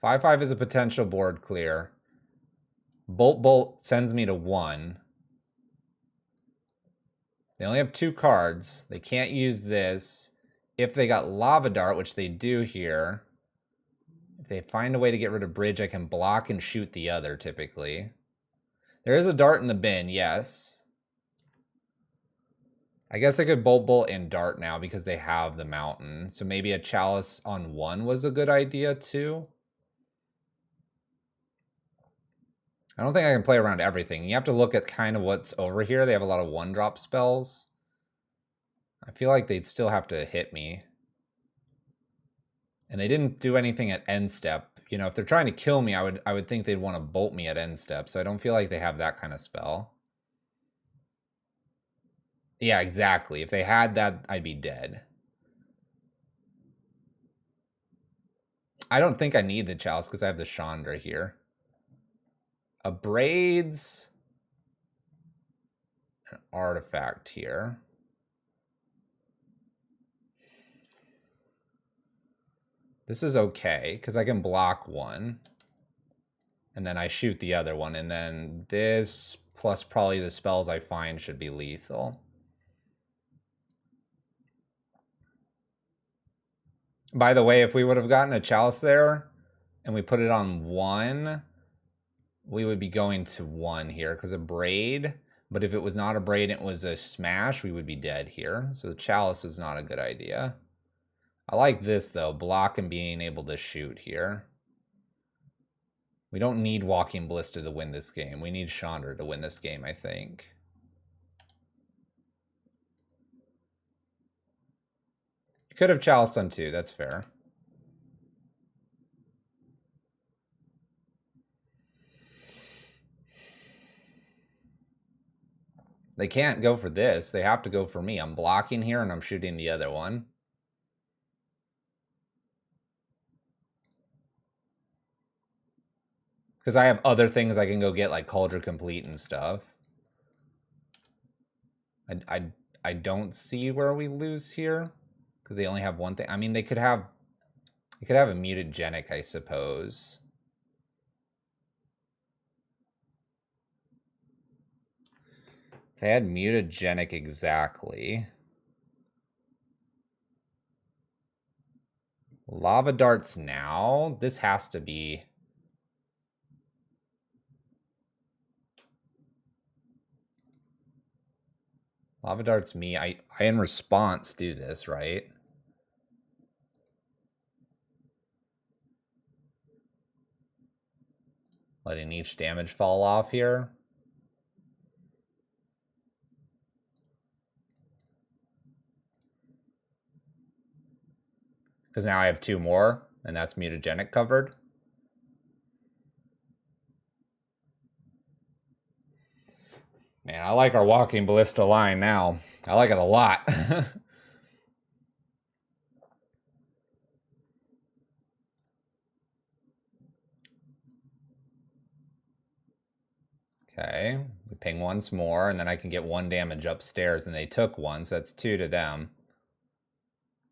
5/5 is a potential board clear. Bolt sends me to 1. They only have 2 cards. They can't use this. If they got Lava Dart, which they do here, if they find a way to get rid of bridge, I can block and shoot the other, typically. There is a dart in the bin, yes. I guess I could bolt and dart now because they have the mountain. So maybe a chalice on 1 was a good idea, too. I don't think I can play around everything. You have to look at kind of what's over here. They have a lot of 1-drop spells. I feel like they'd still have to hit me. And they didn't do anything at end step. You know, if they're trying to kill me, I would think they'd want to bolt me at end step. So I don't feel like they have that kind of spell. Yeah, exactly. If they had that, I'd be dead. I don't think I need the chalice because I have the Chandra here. Braids an artifact here. This is okay because I can block 1. And then I shoot the other one. And then this plus probably the spells I find should be lethal. By the way, if we would have gotten a chalice there and we put it on 1, we would be going to 1 here because a braid. But if it was not a braid and it was a smash, we would be dead here. So the chalice is not a good idea. I like this, though. Block and being able to shoot here. We don't need Walking Ballista to win this game. We need Chandra to win this game, I think. You could have chaliced on 2. That's fair. They can't go for this. They have to go for me. I'm blocking here and I'm shooting the other one. Because I have other things I can go get, like Cauldron Complete and stuff. I don't see where we lose here. Because they only have one thing. I mean, they could have a mutagenic, I suppose. If they had mutagenic exactly. Lava darts now. This has to be... Lava darts me. I in response do this, right? Letting each damage fall off here. Because now I have 2 more, and that's mutagenic covered. Man, I like our walking ballista line now. I like it a lot. Okay, we ping once more, and then I can get 1 damage upstairs, and they took 1, so that's 2 to them.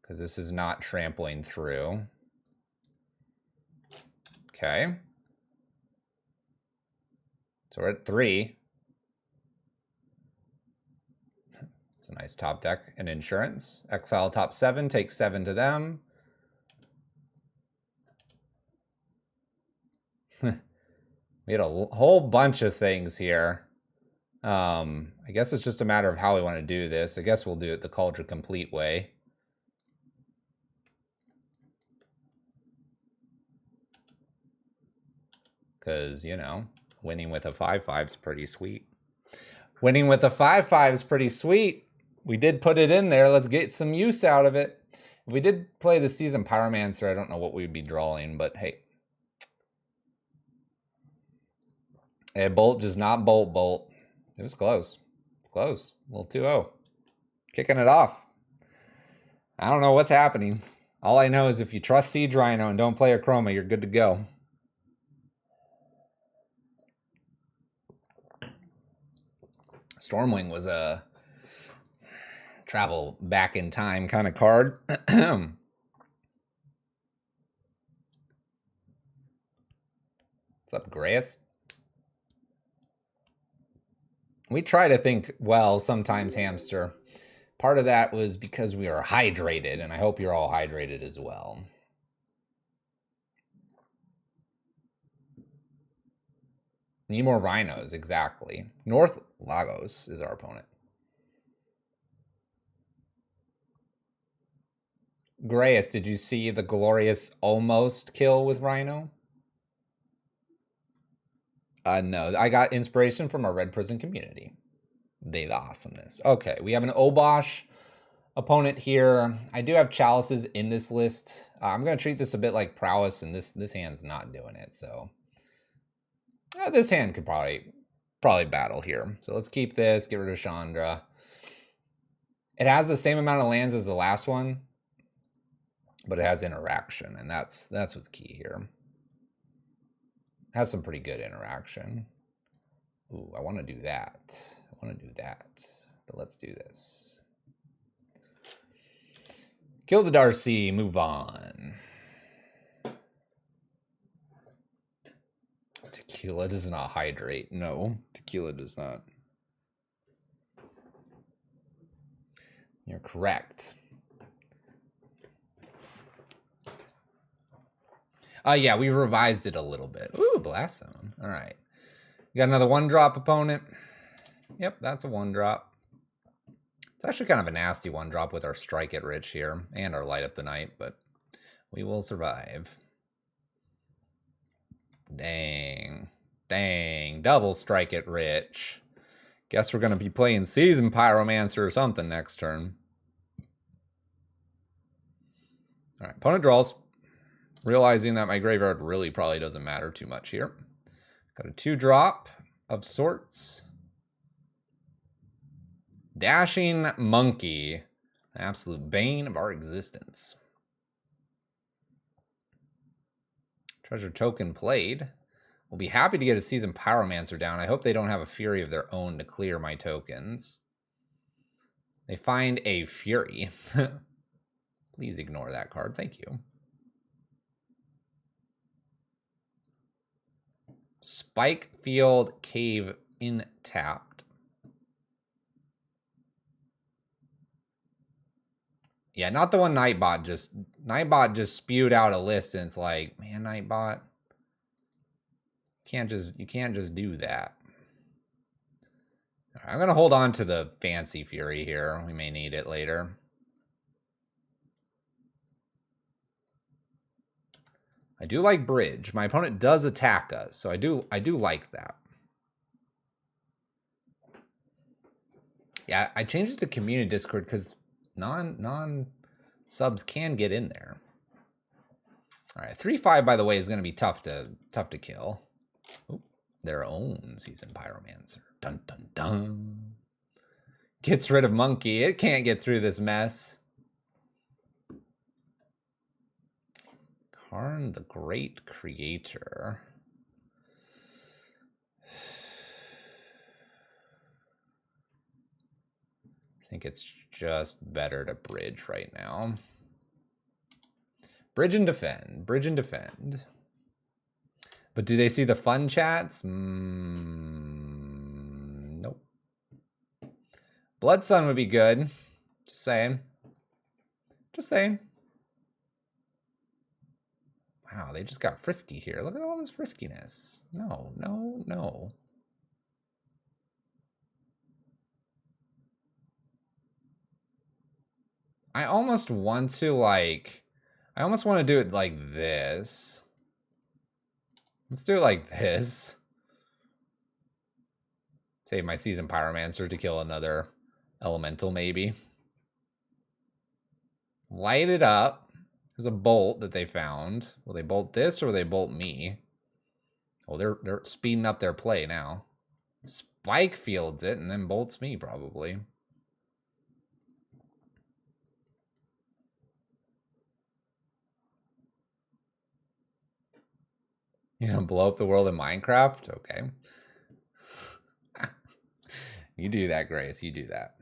Because this is not trampling through. Okay. So we're at 3. It's a nice top deck and insurance. Exile top 7, take 7 to them. We had a whole bunch of things here. I guess it's just a matter of how we want to do this. I guess we'll do it the Cauldron Complete way. Because, you know, winning with a 5/5 is pretty sweet. Winning with a 5/5 is pretty sweet. We did put it in there. Let's get some use out of it. If we did play the Seasoned Pyromancer, I don't know what we'd be drawing, but hey. A bolt does not bolt. It was close. It's close. A little 2-0. Kicking it off. I don't know what's happening. All I know is if you trust Siege Rhino and don't play a Chroma, you're good to go. Stormwing was a travel back in time kind of card. What's up, Grace? We try to think well sometimes, Hamster. Part of that was because we are hydrated, and I hope you're all hydrated as well. Need more rhinos, exactly. North Lagos is our opponent. Grayus, did you see the glorious almost kill with Rhino? No, I got inspiration from our Red Prison community. They the awesomeness. Okay, we have an Obosh opponent here. I do have Chalices in this list. I'm going to treat this a bit like Prowess, and this hand's not doing it, so... this hand could probably battle here. So let's keep this, get rid of Chandra. It has the same amount of lands as the last one, but it has interaction, and that's what's key here. It has some pretty good interaction. Ooh, I want to do that. But let's do this. Kill the Darcy, move on. Tequila does not hydrate. No, tequila does not. You're correct. Yeah, we revised it a little bit. Ooh, Blast Zone. All right. You got another 1-drop opponent. Yep, that's a 1-drop. It's actually kind of a nasty 1-drop with our Strike It Rich here and our Light Up the Night, but we will survive. Dang. Double Strike It Rich. Guess we're going to be playing Seasoned Pyromancer or something next turn. All right, opponent draws. Realizing that my graveyard really probably doesn't matter too much here. Got a 2-drop of sorts. Dashing Monkey. Absolute bane of our existence. Treasure token played. We'll be happy to get a Seasoned Pyromancer down. I hope they don't have a Fury of their own to clear my tokens. They find a Fury. Please ignore that card. Thank you. Spike Field Cave in tapped. Yeah, not the one Nightbot just spewed out a list and it's like, man, Nightbot, you can't just do that. All right, I'm gonna hold on to the Fancy Fury here. We may need it later. I do like Bridge. My opponent does attack us, so I do like that. Yeah, I changed it to Community Discord because non-subs can get in there. All right, 3/5, by the way, is going to be tough to kill. Ooh, their own Seasoned Pyromancer. Dun dun dun. Gets rid of Monkey. It can't get through this mess. Karn the Great Creator. I think it's just better to bridge right now. Bridge and defend. Bridge and defend. But do they see the fun chats? Nope. Blood Sun would be good. Just saying. Just saying. Wow, they just got frisky here. Look at all this friskiness. No, no, no. I almost want to do it like this. Let's do it like this. Save my Seasoned Pyromancer to kill another elemental, maybe. Light it up. There's a bolt that they found. Will they bolt this or will they bolt me? Oh, they're speeding up their play now. Spike fields it and then bolts me, probably. You gonna blow up the world in Minecraft? Okay. You do that, Grace. You do that.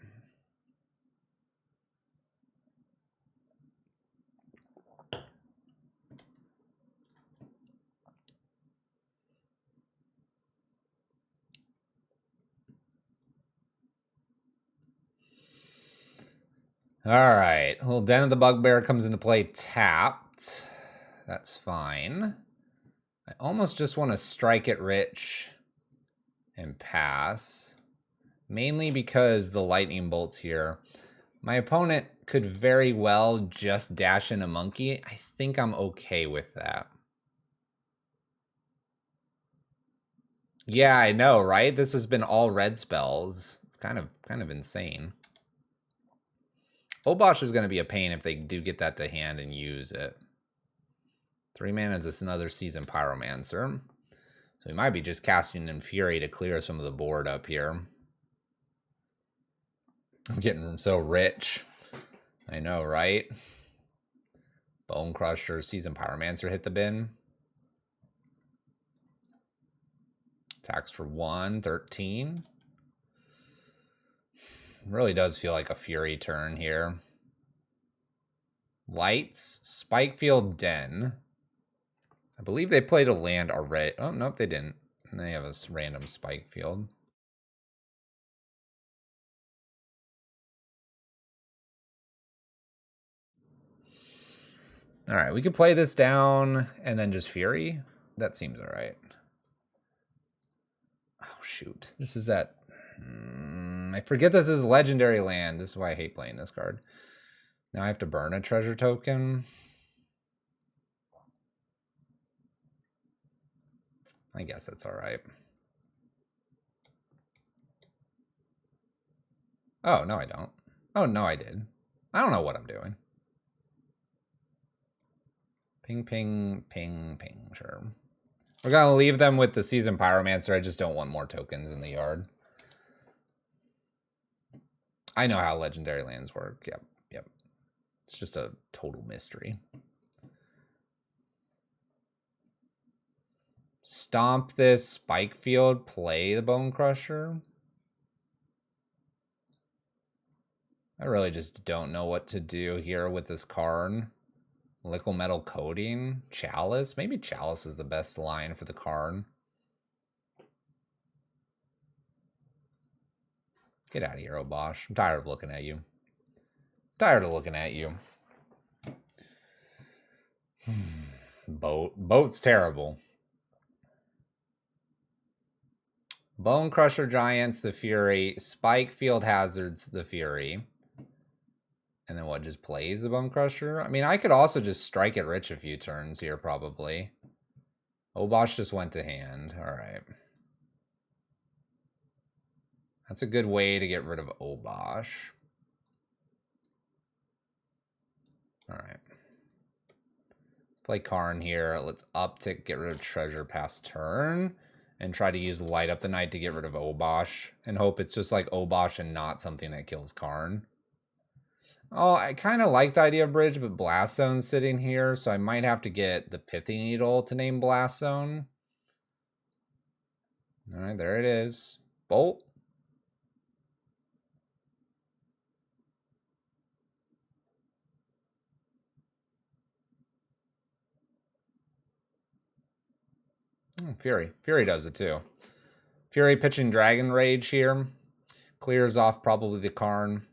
All right. Little Den of the Bugbear comes into play tapped. That's fine. I almost just want to strike it rich and pass. Mainly because the lightning bolts here. My opponent could very well just dash in a monkey. I think I'm okay with that. Yeah, I know, right? This has been all red spells. It's kind of insane. Obosh is going to be a pain if they do get that to hand and use it. 3 mana is this another Seasoned Pyromancer. So we might be just casting in Fury to clear some of the board up here. I'm getting so rich. I know, right? Bone Crusher, Seasoned Pyromancer hit the bin. Attacks for 1, 13. Really does feel like a Fury turn here. Lights, Spikefield Den. I believe they played a land already. Oh, nope, they didn't. And they have a random Spikefield. All right, we could play this down and then just Fury. That seems all right. Oh, shoot. This is that... I forget this is legendary land. This is why I hate playing this card. Now I have to burn a treasure token. I guess that's all right. Oh, no, I don't. Oh, no, I did. I don't know what I'm doing. Ping, ping, ping, ping. Sure. We're going to leave them with the Seasoned Pyromancer. I just don't want more tokens in the yard. I know how legendary lands work. Yep, yep. It's just a total mystery. Stomp this Spike Field, play the Bone Crusher. I really just don't know what to do here with this Karn. Liquid Metal Coating, Chalice. Maybe Chalice is the best line for the Karn. Get out of here, Obosh. I'm tired of looking at you. Tired of looking at you. Boat's terrible. Bone Crusher Giants, the Fury. Spike Field Hazards, the Fury. And then what, just plays the Bone Crusher? I mean, I could also just strike it rich a few turns here, probably. Obosh just went to hand. All right. That's a good way to get rid of Obosh. All right. Let's play Karn here. Let's uptick, get rid of Treasure past turn. And try to use Light Up the Night to get rid of Obosh. And hope it's just like Obosh and not something that kills Karn. Oh, I kind of like the idea of Bridge, but Blast Zone's sitting here, so I might have to get the Pithy Needle to name Blast Zone. All right, there it is. Bolt. Fury. Fury does it too. Fury pitching Dragon Rage here. Clears off probably the Karn.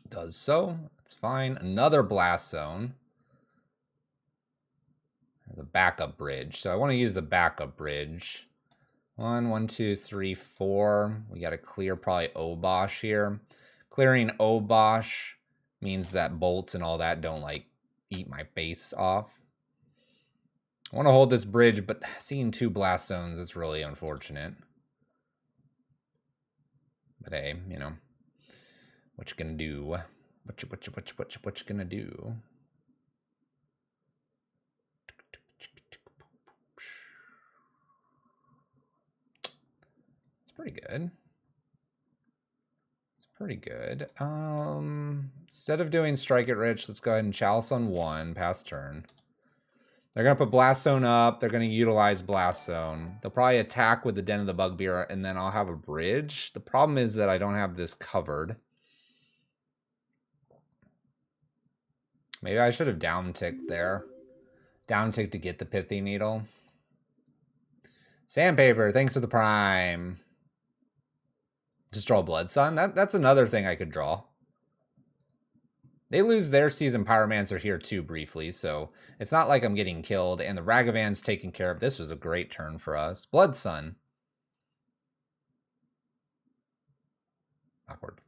Does so. That's fine. Another Blast Zone. The backup bridge. So I want to use the backup bridge. 1, 2, 3, 4. We got to clear probably Obosh here. Clearing Obosh means that bolts and all that don't like eat my base off. I want to hold this bridge, but seeing 2 Blast Zones is really unfortunate. But hey, you know. What you gonna do? What you gonna do? It's pretty good. It's pretty good. Instead of doing Strike It Rich, let's go ahead and Chalice on 1, pass turn. They're gonna put Blast Zone up. They're gonna utilize Blast Zone. They'll probably attack with the Den of the Bugbear, and then I'll have a bridge. The problem is that I don't have this covered. Maybe I should have down-ticked there. Down-ticked to get the Pithy Needle. Sandpaper, thanks for the prime. Just draw Blood Sun? That's another thing I could draw. They lose their Season Pyromancer here too briefly, so it's not like I'm getting killed. And the Ragavan's taken care of. This was a great turn for us. Blood Sun. Awkward.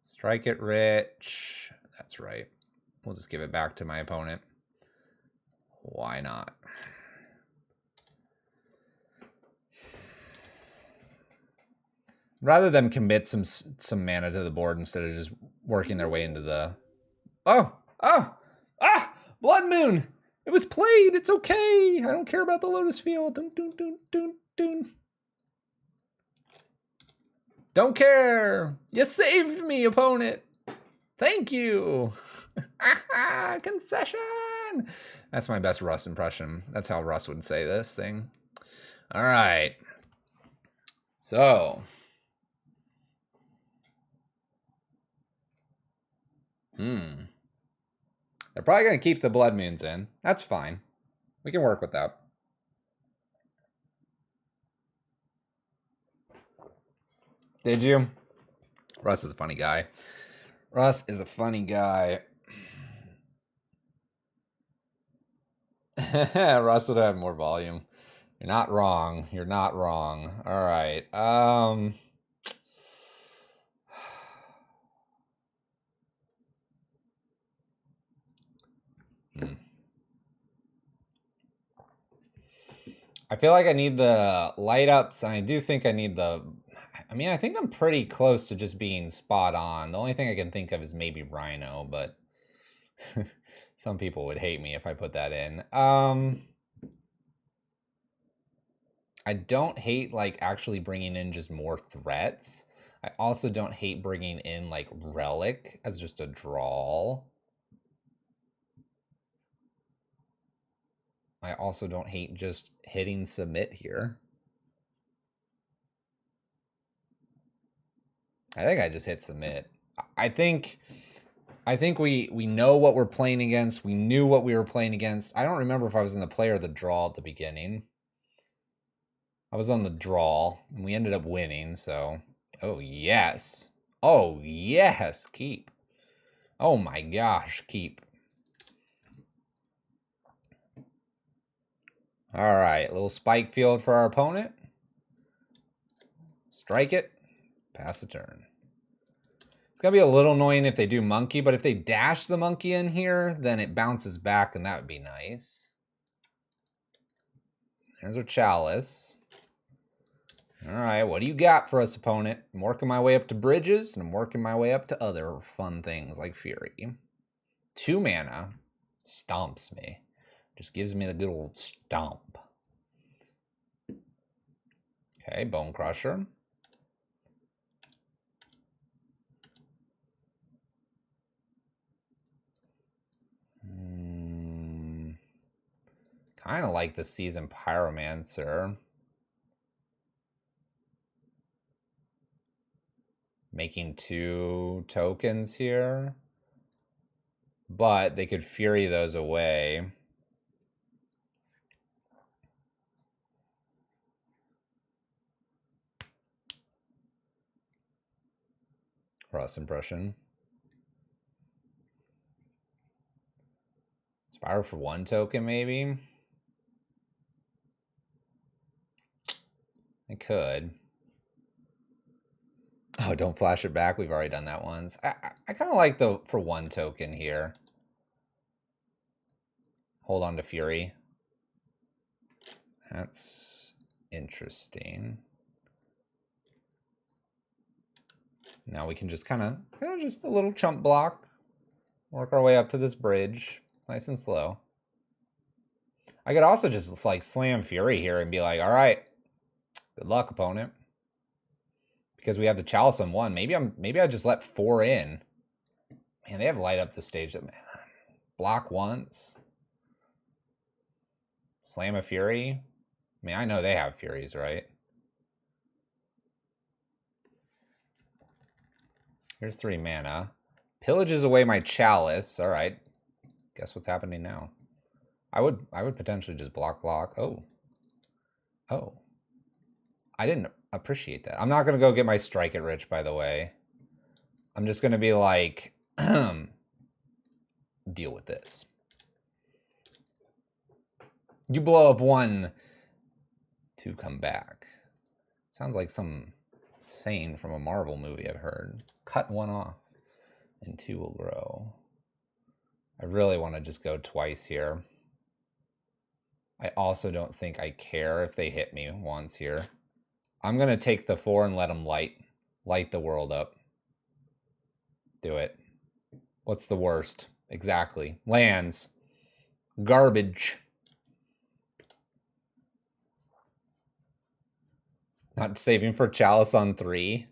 Strike it rich. That's right. We'll just give it back to my opponent. Why not? Rather than commit some mana to the board instead of just working their way into the... Blood Moon! It was played! It's okay! I don't care about the Lotus Field. Don't care! You saved me, opponent! Thank you! Concession! That's my best Russ impression. That's how Russ would say this thing. All right. So... They're probably going to keep the Blood Moons in. That's fine. We can work with that. Did you? Russ is a funny guy. Russ is a funny guy. Russ would have more volume. You're not wrong. You're not wrong. All right. I feel like I need the light ups, and I do think I need the... I mean, I think I'm pretty close to just being spot on. The only thing I can think of is maybe Rhino, but... Some people would hate me if I put that in. I don't hate like actually bringing in just more threats. I also don't hate bringing in like Relic as just a draw. I also don't hate just hitting submit here. I think I just hit submit. I think we know what we're playing against. We knew what we were playing against. I don't remember if I was in the play or the draw at the beginning. I was on the draw, and we ended up winning, so... Oh, yes. Oh, yes. Keep. Oh, my gosh. Keep. All right. Little spike field for our opponent. Strike it. Pass the turn. It's going to be a little annoying if they do monkey, but if they dash the monkey in here, then it bounces back, and that would be nice. There's our chalice. All right, what do you got for us, opponent? I'm working my way up to bridges, and I'm working my way up to other fun things like Fury. 2 mana. Stomps me. Just gives me the good old stomp. Okay, Bone Crusher. Kind of like the Seasoned Pyromancer. Making 2 tokens here. But they could Fury those away. Cross impression. Spiral for 1 token, maybe? I could. Oh, don't flash it back. We've already done that once. I kind of like the for 1 token here. Hold on to Fury. That's interesting. Now we can just kind of just a little chump block. Work our way up to this bridge. Nice and slow. I could also just like slam Fury here and be like, all right, good luck, opponent. Because we have the Chalice on 1. Maybe I just let 4 in. Man, they have light up the stage. Block once. Slam a Fury. I mean, I know they have Furies, right? Here's 3 mana. Pillages away my Chalice. All right. Guess what's happening now? I would potentially just block. Oh. I didn't appreciate that. I'm not going to go get my Strike It Rich, by the way. I'm just going to be like, deal with this. You blow up 1 to come back. Sounds like some saying from a Marvel movie I've heard. Cut 1 off and 2 will grow. I really want to just go twice here. I also don't think I care if they hit me once here. I'm going to take the 4 and let them light the world up. Do it. What's the worst? Exactly. Lands. Garbage. Not saving for Chalice on 3.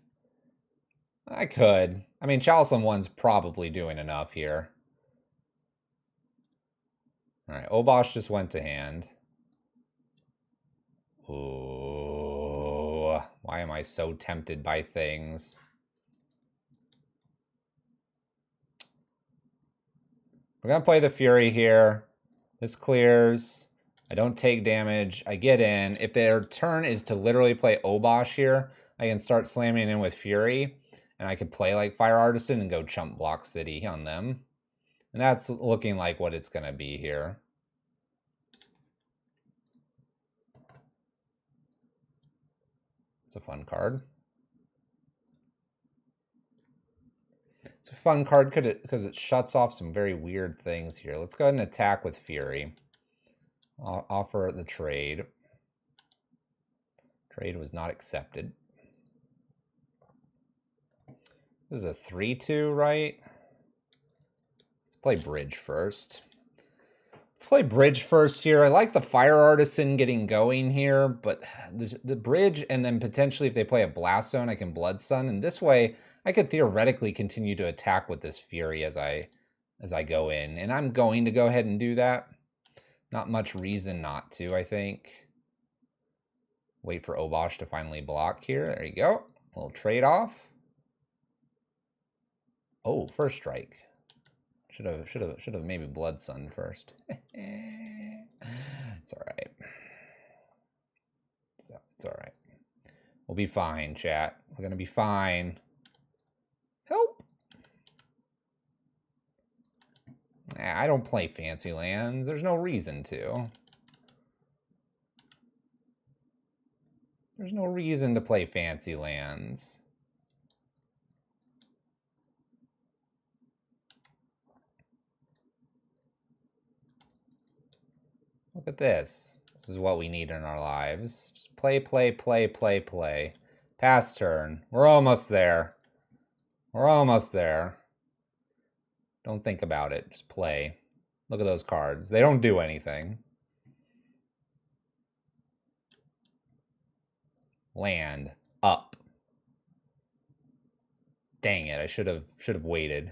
I could. I mean, Chalice on 1's probably doing enough here. All right, Obosh just went to hand. Ooh, why am I so tempted by things? We're going to play the Fury here. This clears. I don't take damage. I get in. If their turn is to literally play Obosh here, I can start slamming in with Fury. And I could play like Fire Artisan and go Chump Block City on them. And that's looking like what it's going to be here. It's a fun card. It's a fun card because it shuts off some very weird things here. Let's go ahead and attack with Fury. I'll offer the trade. Trade was not accepted. This is a 3-2, right? Let's play bridge first. Let's play bridge first here. I like the Fire Artisan getting going here, but the bridge, and then potentially if they play a Blast Zone, I can Blood Sun. And this way, I could theoretically continue to attack with this Fury as I go in. And I'm going to go ahead and do that. Not much reason not to, I think. Wait for Obosh to finally block here. There you go. A little trade-off. Oh, first strike. Should have maybe Blood Sun first. It's all right. It's all right. We'll be fine, chat. We're gonna be fine. Help! I don't play fancy lands. There's no reason to. There's no reason to play fancy lands. Look at this. This is what we need in our lives. Just play, play, play, play, play. Pass turn. We're almost there. We're almost there. Don't think about it. Just play. Look at those cards. They don't do anything. Land. Up. Dang it. I should have waited.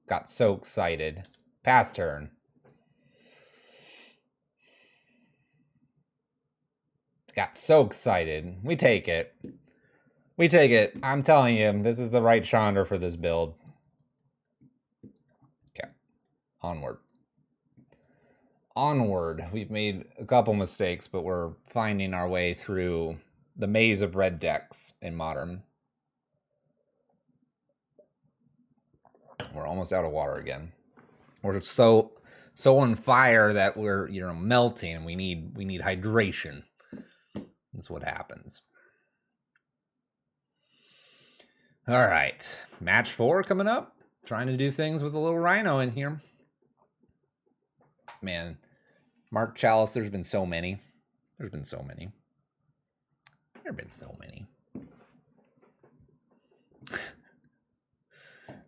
Got so excited. Pass turn. Got so excited. We take it. We take it. I'm telling you, this is the right Chandra for this build. Okay. Onward. Onward. We've made a couple mistakes, but we're finding our way through the maze of red decks in Modern. We're almost out of water again. We're so on fire that we're, you know, melting, and we need hydration. That's what happens. All right, match 4 coming up. Trying to do things with a little Rhino in here. Man, Mark Chalice, there's been so many. There's been so many. There have been so many.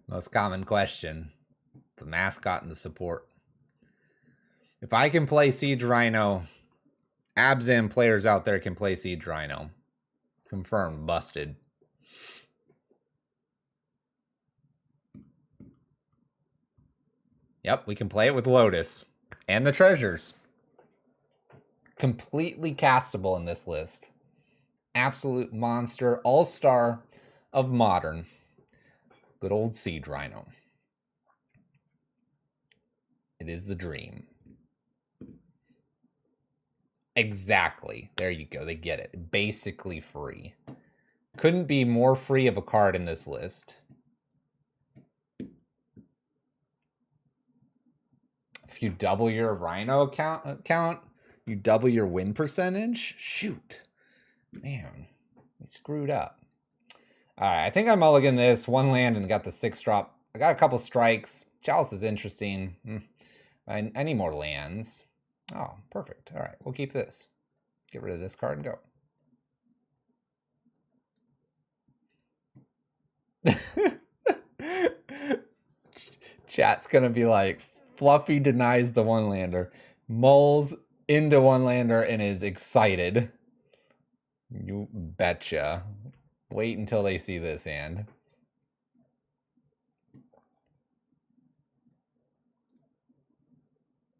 Most common question. The mascot and the support. If I can play Siege Rhino, Abzan players out there can play Siege Rhino. Confirmed, busted. Yep, we can play it with Lotus. And the treasures. Completely castable in this list. Absolute monster, all-star of Modern. Good old Siege Rhino. It is the dream. Exactly. There you go. They get it. Basically free. Couldn't be more free of a card in this list. If you double your Rhino count, you double your win percentage? Shoot. Man, we screwed up. All right, I think I mulligan this. 1 land and got the 6 drop. I got a couple strikes. Chalice is interesting. I need more lands. Oh, perfect. All right, we'll keep this. Get rid of this card and go. Chat's going to be like, Fluffy denies the 1-lander. Mulls into 1-lander and is excited. You betcha. Wait until they see this hand.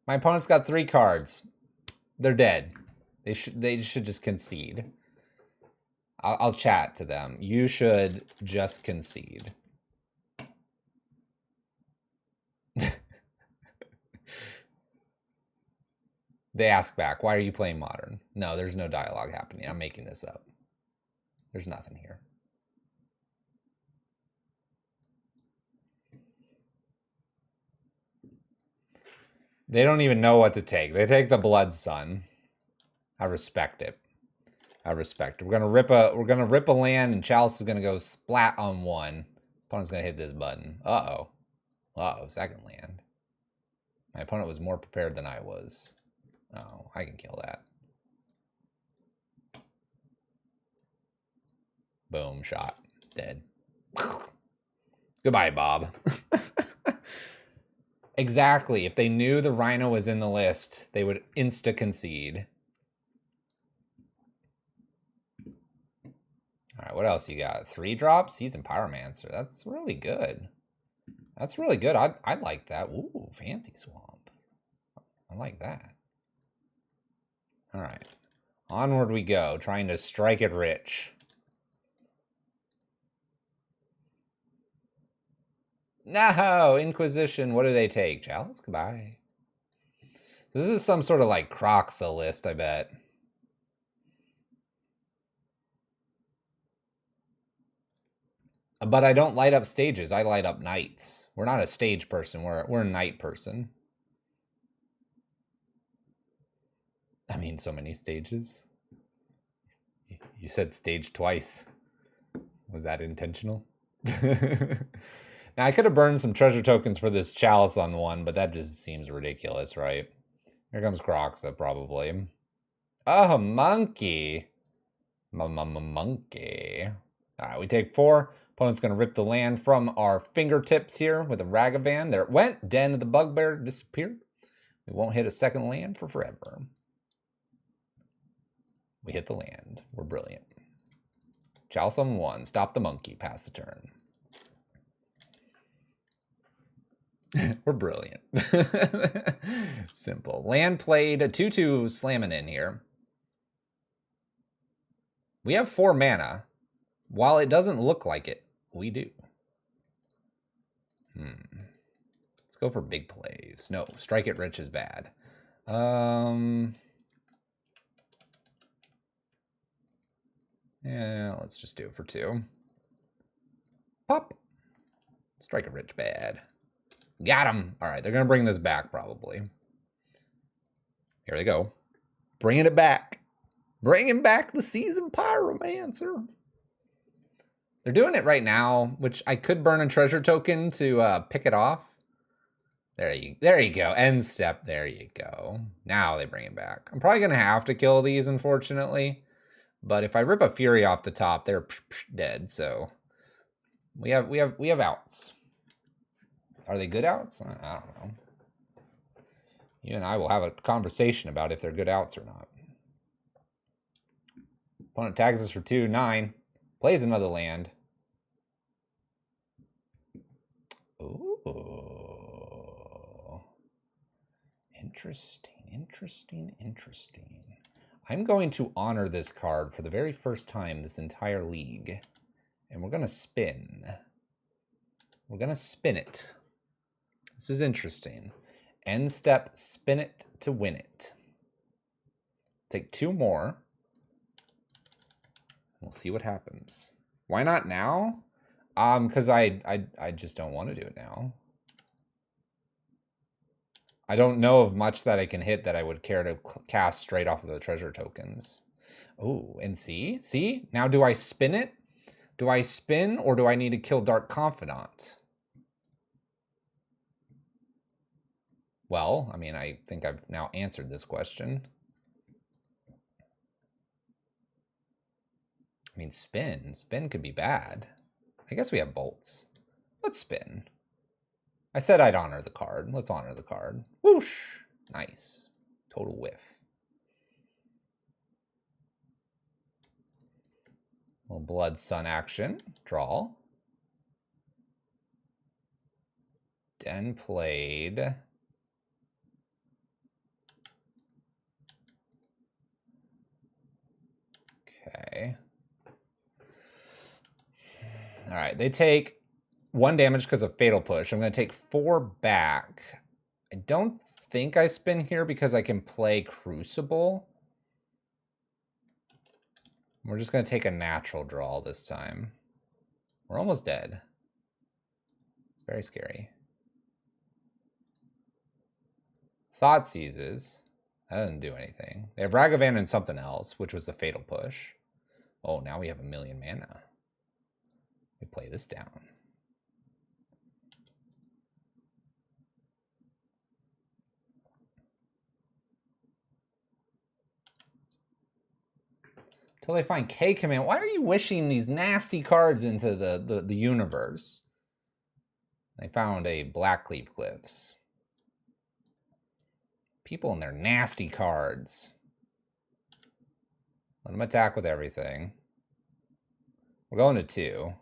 My opponent's got 3 cards. They're dead. They should just concede. I'll chat to them. You should just concede. They ask back, why are you playing Modern? No, there's no dialogue happening. I'm making this up. There's nothing here. They don't even know what to take. They take the Blood Sun. I respect it. I respect it. We're gonna rip a land, and Chalice is gonna go splat on 1. Opponent's gonna hit this button. Uh-oh. Uh-oh, second land. My opponent was more prepared than I was. Oh, I can kill that. Boom, shot. Dead. Goodbye, Bob. Exactly. If they knew the Rhino was in the list, they would insta-concede. All right, what else you got? 3 drops? Seasoned Pyromancer. That's really good. That's really good. I like that. Ooh, Fancy Swamp. I like that. All right. Onward we go, trying to strike it rich. No! Inquisition. What do they take? Chalice? Goodbye. So this is some sort of like Croxa list, I bet. But I don't light up stages. I light up knights. We're not a stage person. We're a knight person. I mean, so many stages. You said stage twice. Was that intentional? Now, I could have burned some treasure tokens for this chalice on one, but that just seems ridiculous, right? Here comes Croxa, probably. Oh, monkey. Monkey. All right, we take 4. Opponent's going to rip the land from our fingertips here with a Ragavan. There it went. Den of the Bugbear disappeared. We won't hit a second land for forever. We hit the land. We're brilliant. Chalice on 1. Stop the monkey. Pass the turn. We're brilliant. Simple. Land played. A 2/2 slamming in here. We have 4 mana. While it doesn't look like it, we do. Let's go for big plays. No, strike it rich is bad. Yeah, let's just do it for 2. Pop. Strike it rich bad. Got him. All right, they're going to bring this back probably. Here they go. Bringing it back. Bringing back the Seasoned Pyromancer. They're doing it right now, which I could burn a treasure token to pick it off. There you go. End step. There you go. Now they bring it back. I'm probably going to have to kill these, unfortunately. But if I rip a Fury off the top, they're dead. So we have outs. Are they good outs? I don't know. You and I will have a conversation about if they're good outs or not. Opponent tags us for 2, 9. Plays another land. Ooh. Interesting. I'm going to honor this card for the very first time this entire league. And we're going to spin. We're going to spin it. This is interesting. End step, spin it to win it. Take 2 more. We'll see what happens. Why not now? Because I just don't want to do it now. I don't know of much that I can hit that I would care to cast straight off of the treasure tokens. Oh, and see? See? Now do I spin it? Do I spin or do I need to kill Dark Confidant? Well, I mean, I think I've now answered this question. I mean, spin. Spin could be bad. I guess we have bolts. Let's spin. I said I'd honor the card. Let's honor the card. Whoosh! Nice. Total whiff. Little Blood Sun action. Draw. Den played. Okay. All right, they take 1 damage because of Fatal Push. I'm going to take 4 back. I don't think I spin here because I can play Crucible. We're just going to take a natural draw this time. We're almost dead. It's very scary. Thought Seizes. That doesn't do anything. They have Ragavan and something else, which was the Fatal Push. Oh, now we have 1,000,000 mana. We play this down. Until they find K command. Why are you wishing these nasty cards into the universe? They found a Blackleaf Cliffs. People and their nasty cards. Let them attack with everything. We're going to 2.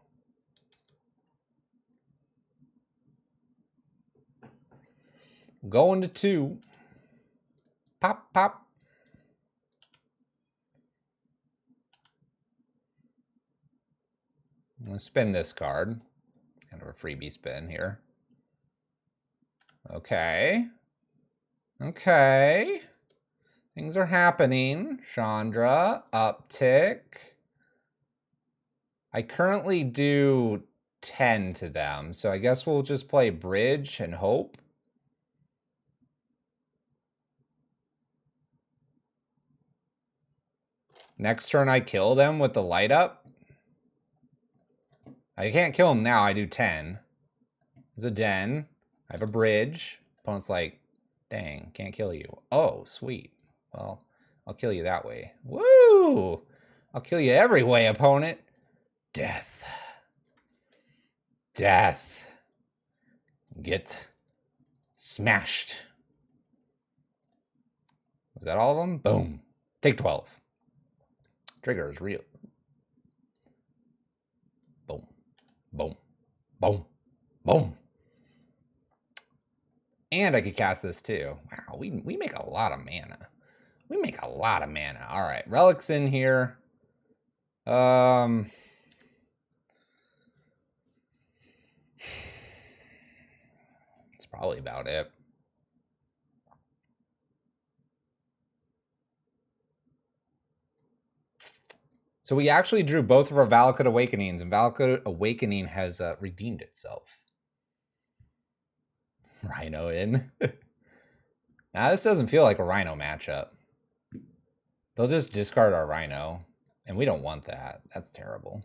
Going to 2. Pop, pop. I'm going to spin this card. It's kind of a freebie spin here. Okay. Okay. Things are happening. Chandra, uptick. I currently do 10 to them, so I guess we'll just play bridge and hope. Next turn I kill them with the light up. I can't kill them now, I do 10. There's a den. I have a bridge. Opponent's like, dang, can't kill you. Oh, sweet. Well, I'll kill you that way. Woo! I'll kill you every way, opponent. Death. Death. Get smashed. Was that all of them? Boom. Take 12. Trigger is real. Boom. Boom. Boom. Boom. And I could cast this too. Wow, we make a lot of mana. We make a lot of mana. All right, relics in here. That's probably about it. So we actually drew both of our Valakut Awakenings, and Valakut Awakening has redeemed itself. Rhino in. Now this doesn't feel like a Rhino matchup. They'll just discard our Rhino, and we don't want that. That's terrible.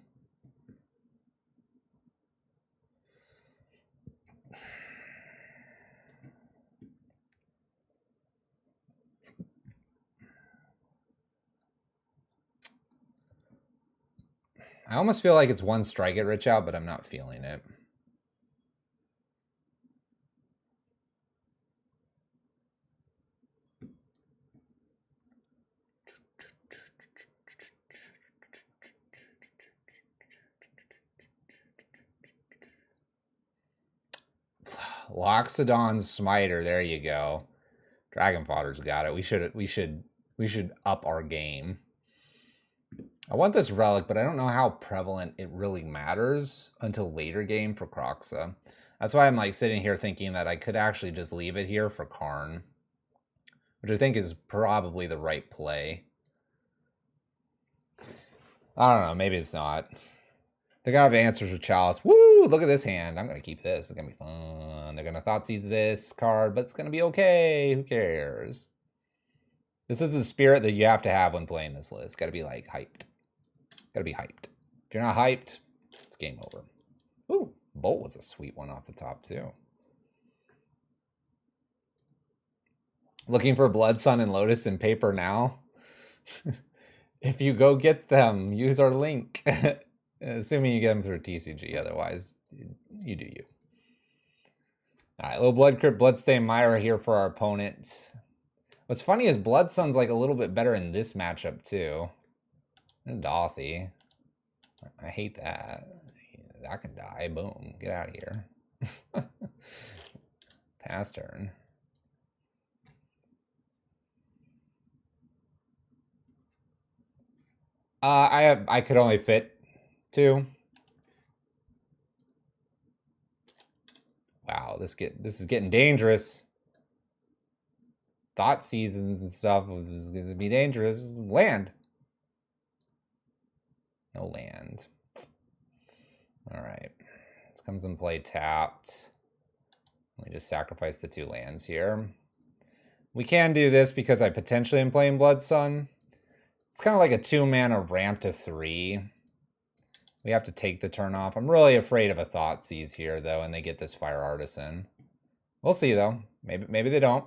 I almost feel like it's one strike at Rich Out, but I'm not feeling it. Loxodon's Smiter, there you go. Dragon Fodder's got it. We should up our game. I want this relic, but I don't know how prevalent it really matters until later game for Kroxa. That's why I'm like sitting here thinking that I could actually just leave it here for Karn, which I think is probably the right play. I don't know, maybe it's not. They're gonna have answers with Chalice. Woo! Look at this hand. I'm gonna keep this. It's gonna be fun. They're gonna Thoughtseize this card, but it's gonna be okay. Who cares? This is the spirit that you have to have when playing this list. Gotta be like hyped. Gotta be hyped. If you're not hyped, it's game over. Ooh, Bolt was a sweet one off the top too. Looking for Blood Sun and Lotus in paper now? If you go get them, use our link. Assuming you get them through TCG, otherwise, you do you. All right, little Blood Crypt, Bloodstain Myra here for our opponent. What's funny is Blood Sun's like a little bit better in this matchup too. And Dothy. I hate that. That can die. Boom. Get out of here. Pass turn. I could only fit 2. Wow, this is getting dangerous. Thought seasons and stuff is going to be dangerous. Land. No land. All right. This comes in play tapped. Let me just sacrifice the 2 lands here. We can do this because I potentially am playing Blood Sun. It's kind of like a 2-mana ramp to 3. We have to take the turn off. I'm really afraid of a Thoughtseize here, though, and they get this Fire Artisan. We'll see, though. Maybe they don't.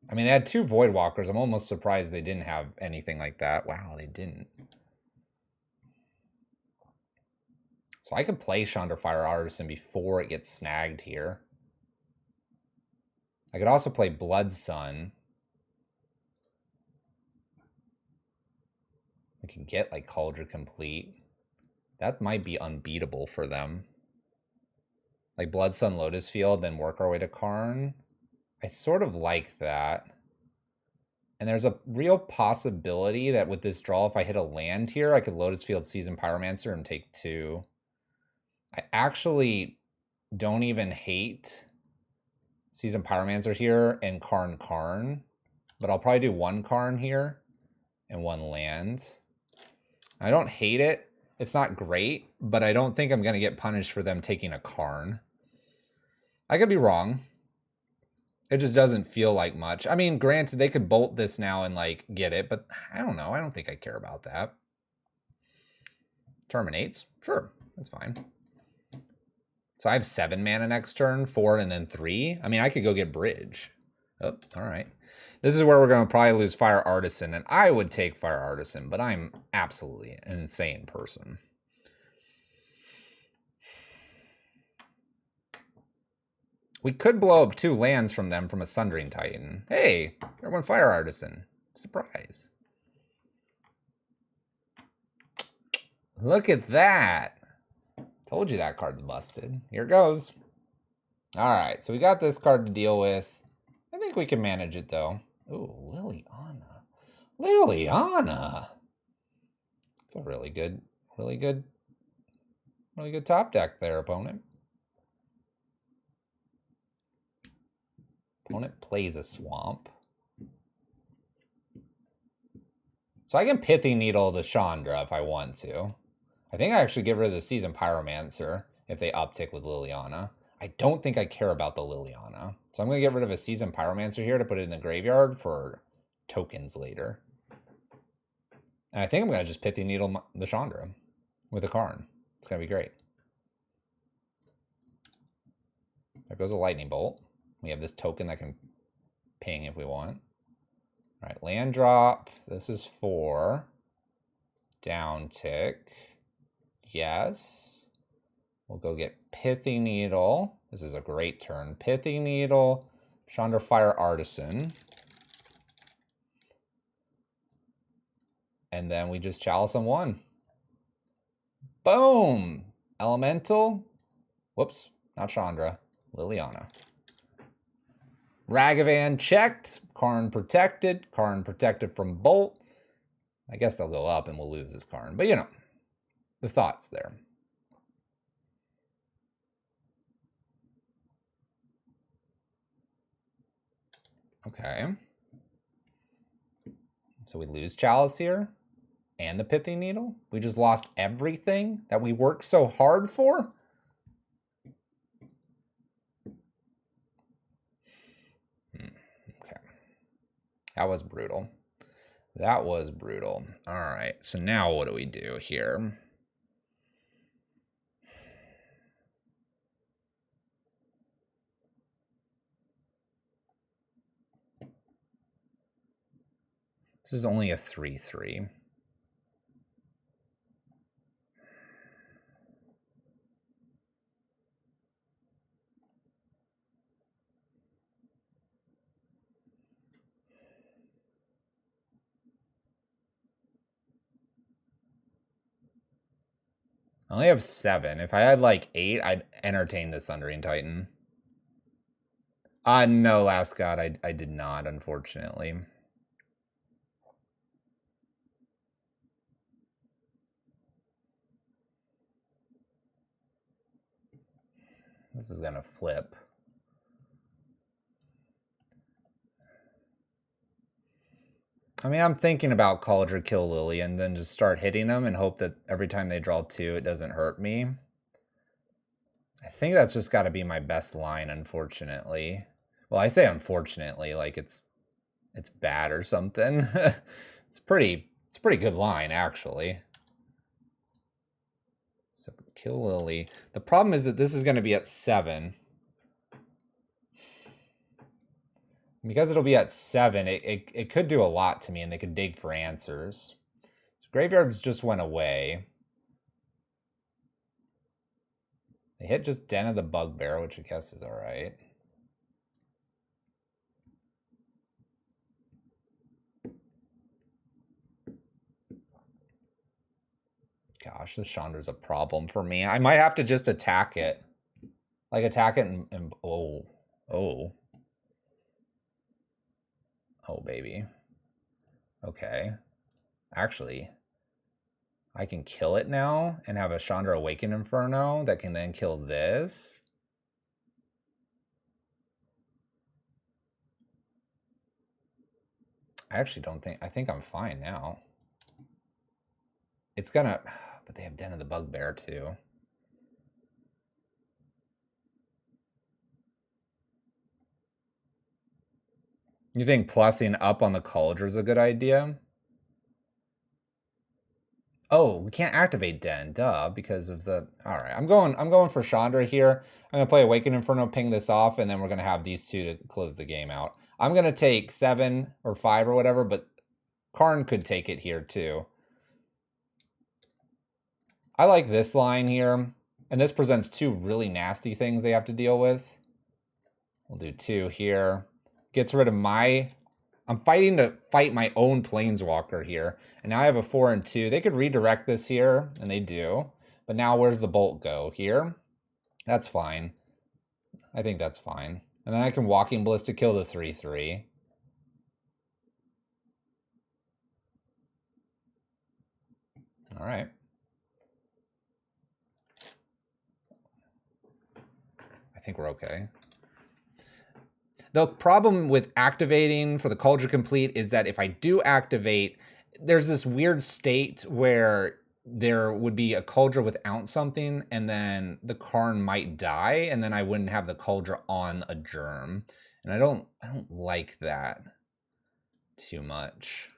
I mean, they had 2 Voidwalkers. I'm almost surprised they didn't have anything like that. Wow, they didn't. So I could play Chandra Fire Artisan before it gets snagged here. I could also play Blood Sun. We could get like Cauldron Complete. That might be unbeatable for them. Like Blood Sun Lotus Field, then work our way to Karn. I sort of like that. And there's a real possibility that with this draw, if I hit a land here, I could Lotus Field Seasoned Pyromancer and take 2. I actually don't even hate Seasoned Pyromancer here and Karn, but I'll probably do 1 Karn here and 1 land. I don't hate it. It's not great, but I don't think I'm going to get punished for them taking a Karn. I could be wrong. It just doesn't feel like much. I mean, granted, they could bolt this now and, like, get it, but I don't know. I don't think I care about that. Terminates. Sure, that's fine. So I have 7 mana next turn, 4 and then 3. I mean, I could go get Bridge. Oh, all right. This is where we're going to probably lose Fire Artisan, and I would take Fire Artisan, but I'm absolutely an insane person. We could blow up 2 lands from them from a Sundering Titan. Hey, there went Fire Artisan. Surprise. Look at that. Told you that card's busted. Here goes. All right, so we got this card to deal with. I think we can manage it, though. Ooh, Liliana. Liliana. It's a really good top deck there, opponent. Opponent plays a swamp. So I can Pithy Needle the Chandra if I want to. I think I actually get rid of the Seasoned Pyromancer if they uptick with Liliana. I don't think I care about the Liliana. So I'm going to get rid of a Seasoned Pyromancer here to put it in the graveyard for tokens later. And I think I'm going to just Pithy Needle the Chandra with a Karn. It's going to be great. There goes a Lightning Bolt. We have this token that can ping if we want. All right, land drop. This is 4. Down tick. Yes. We'll go get Pithy Needle. This is a great turn. Pithy Needle, Chandra Fire Artisan. And then we just Chalice on 1. Boom! Elemental. Whoops, not Chandra. Liliana. Ragavan checked. Karn protected. Karn protected from Bolt. I guess they'll go up and we'll lose this Karn. But you know, the thoughts there. Okay. So we lose Chalice here. And the Pithy Needle. We just lost everything that we worked so hard for. Okay. That was brutal. That was brutal. All right. So now what do we do here? This is only a 3/3. I only have 7. If I had like 8, I'd entertain the Sundering Titan. No, Last God, I did not, unfortunately. This is gonna flip. I mean, I'm thinking about Cauldron Kill Lily and then just start hitting them and hope that every time they draw 2, it doesn't hurt me. I think that's just got to be my best line, unfortunately. Well, I say unfortunately, like it's bad or something. It's a pretty good line, actually. So Kill Lily. The problem is that this is going to be at 7. Because it'll be at 7, it could do a lot to me, and they could dig for answers. So Graveyards just went away. They hit just Den of the Bugbear, which I guess is alright. Gosh, this Chandra's a problem for me. I might have to just attack it. Like, attack it and oh. Oh. Oh, baby. Okay. Actually, I can kill it now and have a Chandra Awaken Inferno that can then kill this. I actually don't think... I think I'm fine now. It's gonna... But they have Den of the Bugbear, too. You think plussing up on the Cauldron is a good idea? Oh, we can't activate Den, duh, because of the... All right, I'm going for Chandra here. I'm gonna play Awaken Inferno, ping this off, and then we're gonna have these two to close the game out. I'm gonna take 7 or 5 or whatever, but Karn could take it here too. I like this line here, and this presents 2 really nasty things they have to deal with. We'll do 2 here. Gets rid of my... I'm fighting to fight my own Planeswalker here. And now I have a 4 and 2. They could redirect this here, and they do. But now where's the bolt go? Here? That's fine. I think that's fine. And then I can Walking Ballista kill the 3/3. All right. I think we're okay. The problem with activating for the Cauldron Complete is that if I do activate, there's this weird state where there would be a Cauldron without something, and then the Karn might die, and then I wouldn't have the Cauldron on a Germ. And I don't like that too much.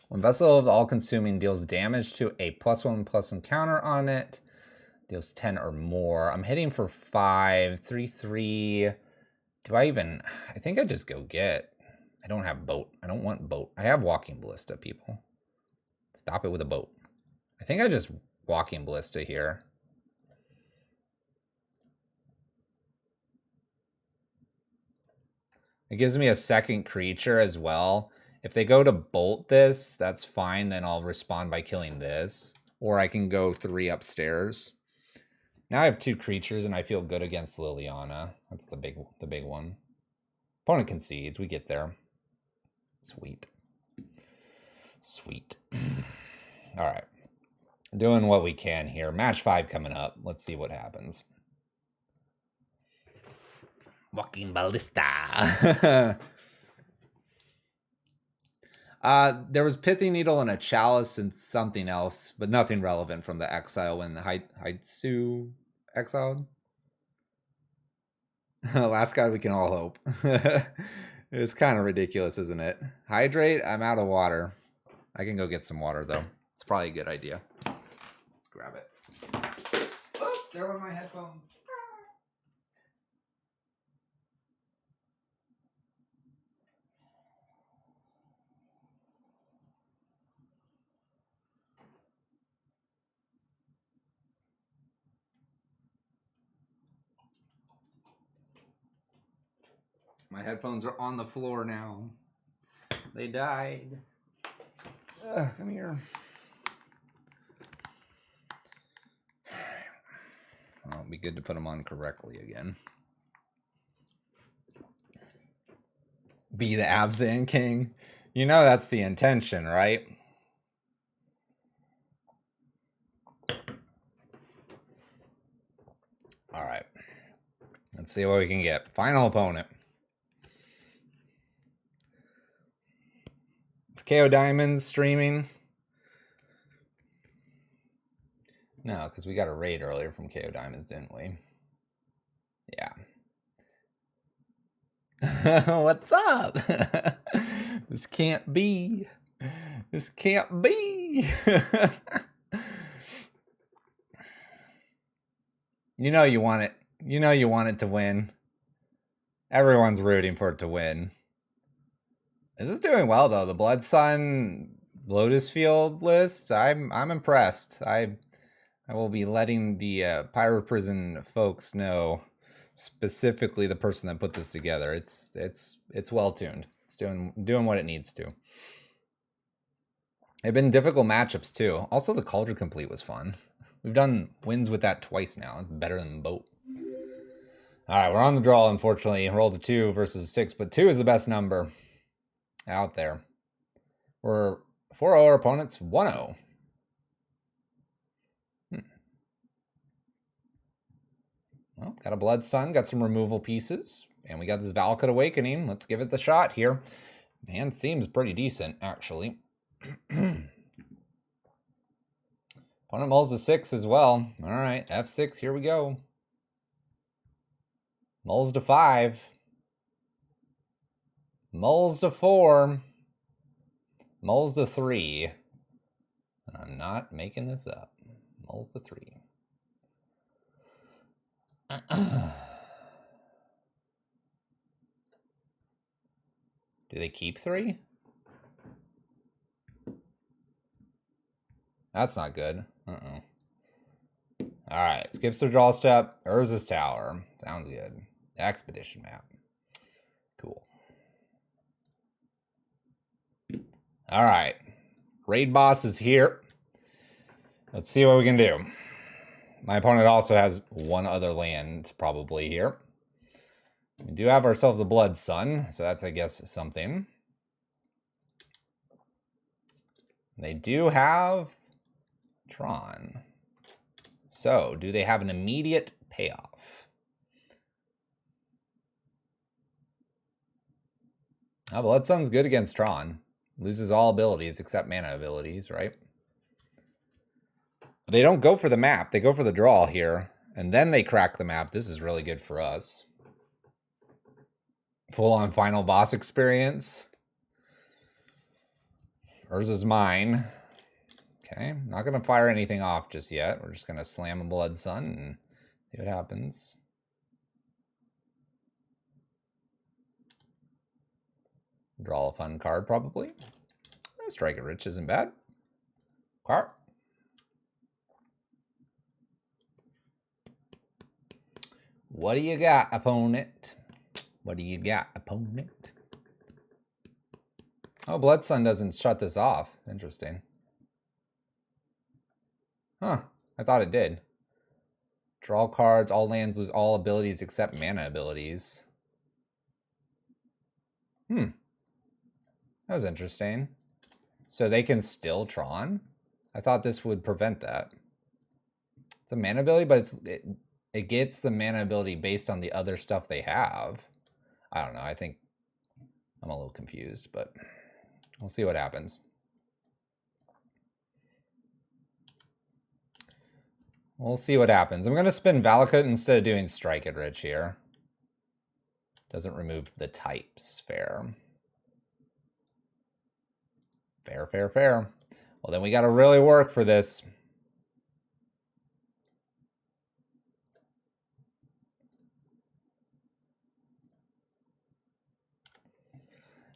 When Vessel of the All-Consuming deals damage to a +1/+1 counter on it, deals 10 or more. I'm hitting for 5, 3/3. Do I even... I think I just go get... I don't have boat. I don't want boat. I have Walking Ballista, people. Stop it with a boat. I think I just Walking Ballista here. It gives me a second creature as well. If they go to bolt this, that's fine. Then I'll respond by killing this. Or I can go 3 upstairs. Now I have 2 creatures, and I feel good against Liliana. That's the big one. Opponent concedes. We get there. Sweet. Sweet. All right. Doing what we can here. Match 5 coming up. Let's see what happens. Walking Ballista. There was Pithy Needle and a Chalice and something else, but nothing relevant from the exile when Haitsu exiled. Last guy we can all hope. It's kind of ridiculous, isn't it? Hydrate? I'm out of water. I can go get some water, though. It's probably a good idea. Let's grab it. Oh, there were my headphones. My headphones are on the floor now. They died. Come here. Well, it'll be good to put them on correctly again. Be the Abzan King. You know that's the intention, right? All right. Let's see what we can get. Final opponent. Is KO Diamonds streaming? No, because we got a raid earlier from KO Diamonds, didn't we? Yeah. What's up? This can't be. This can't be. You know you want it. You know you want it to win. Everyone's rooting for it to win. This is doing well though. The Blood Sun Lotus Field list, I'm impressed. I will be letting the Pyro Prison folks know, specifically the person that put this together. It's well tuned. It's doing what it needs to. They've been difficult matchups too. Also, the Cauldron Complete was fun. We've done wins with that twice now. It's better than Boat. All right, we're on the draw, unfortunately. Rolled a 2 versus a 6, but 2 is the best number out there. We're 4-0, our opponents 1-0. Well, got a Blood Sun, got some removal pieces, and we got this Valakut Awakening. Let's give it the shot here. Hand seems pretty decent, actually. Opponent mulls a 6 as well. All right, F6, here we go. Mulls to 5. Mulls to 4. Mulls to 3. And I'm not making this up. Mulls to 3. Do they keep 3? That's not good. Alright, skips the draw step. Urza's Tower. Sounds good. Expedition map. Cool. Alright. Raid boss is here. Let's see what we can do. My opponent also has one other land probably here. We do have ourselves a Blood Sun, so that's, I guess, something. They do have Tron. So, do they have an immediate payoff? Oh, Blood Sun's good against Tron. Loses all abilities except mana abilities, right? They don't go for the map. They go for the draw here. And then they crack the map. This is really good for us. Full-on final boss experience. Urza's mine. Okay, not going to fire anything off just yet. We're just going to slam a Blood Sun and see what happens. Draw a fun card, probably. Strike it rich isn't bad. Card. What do you got, opponent? What do you got, opponent? Oh, Blood Sun doesn't shut this off. Interesting. Huh, I thought it did. Draw cards, all lands lose all abilities except mana abilities. That was interesting. So they can still Tron? I thought this would prevent that. It's a mana ability, but it gets the mana ability based on the other stuff they have. I don't know, I think I'm a little confused, but we'll see what happens. We'll see what happens. I'm going to spin Valakut instead of doing Strike It Rich here. Doesn't remove the types. Fair. Fair, fair, fair. Well, then we got to really work for this.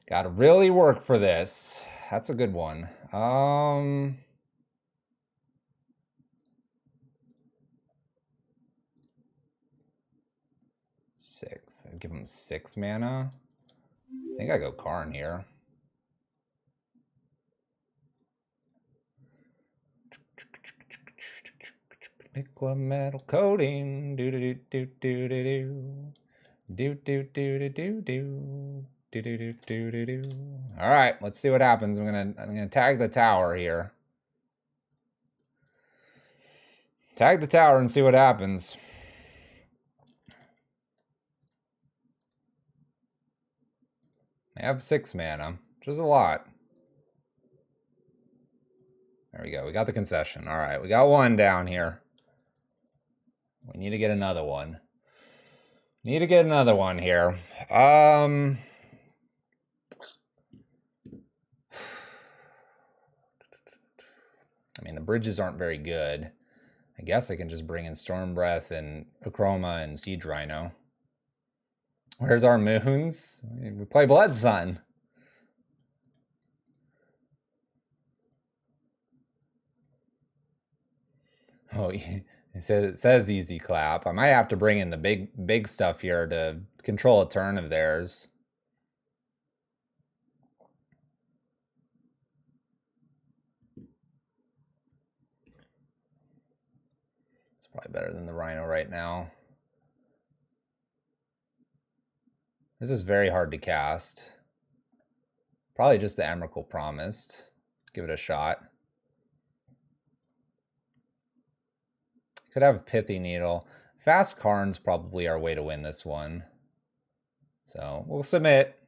Got to really work for this. That's a good one. 6. I'd give him 6 mana. I think I go Karn here. Liquid metal coating. Do do do do do do do do do do do do. Do, do, do, do, do, do. All right, let's see what happens. I'm gonna tag the tower here. Tag the tower and see what happens. I have 6 mana, which is a lot. There we go. We got the concession. All right, we got 1 down here. We need to get another one. Need to get another one here. I mean, the bridges aren't very good. I guess I can just bring in Storm Breath and Acroma and Siege Rhino. Where's our moons? We play Blood Sun. Oh, it says easy clap. I might have to bring in the big stuff here to control a turn of theirs. It's probably better than the Rhino right now. This is very hard to cast. Probably just the Emrakul Promised. Give it a shot. Could have Pithy Needle. Fast Karn's probably our way to win this one. So we'll submit.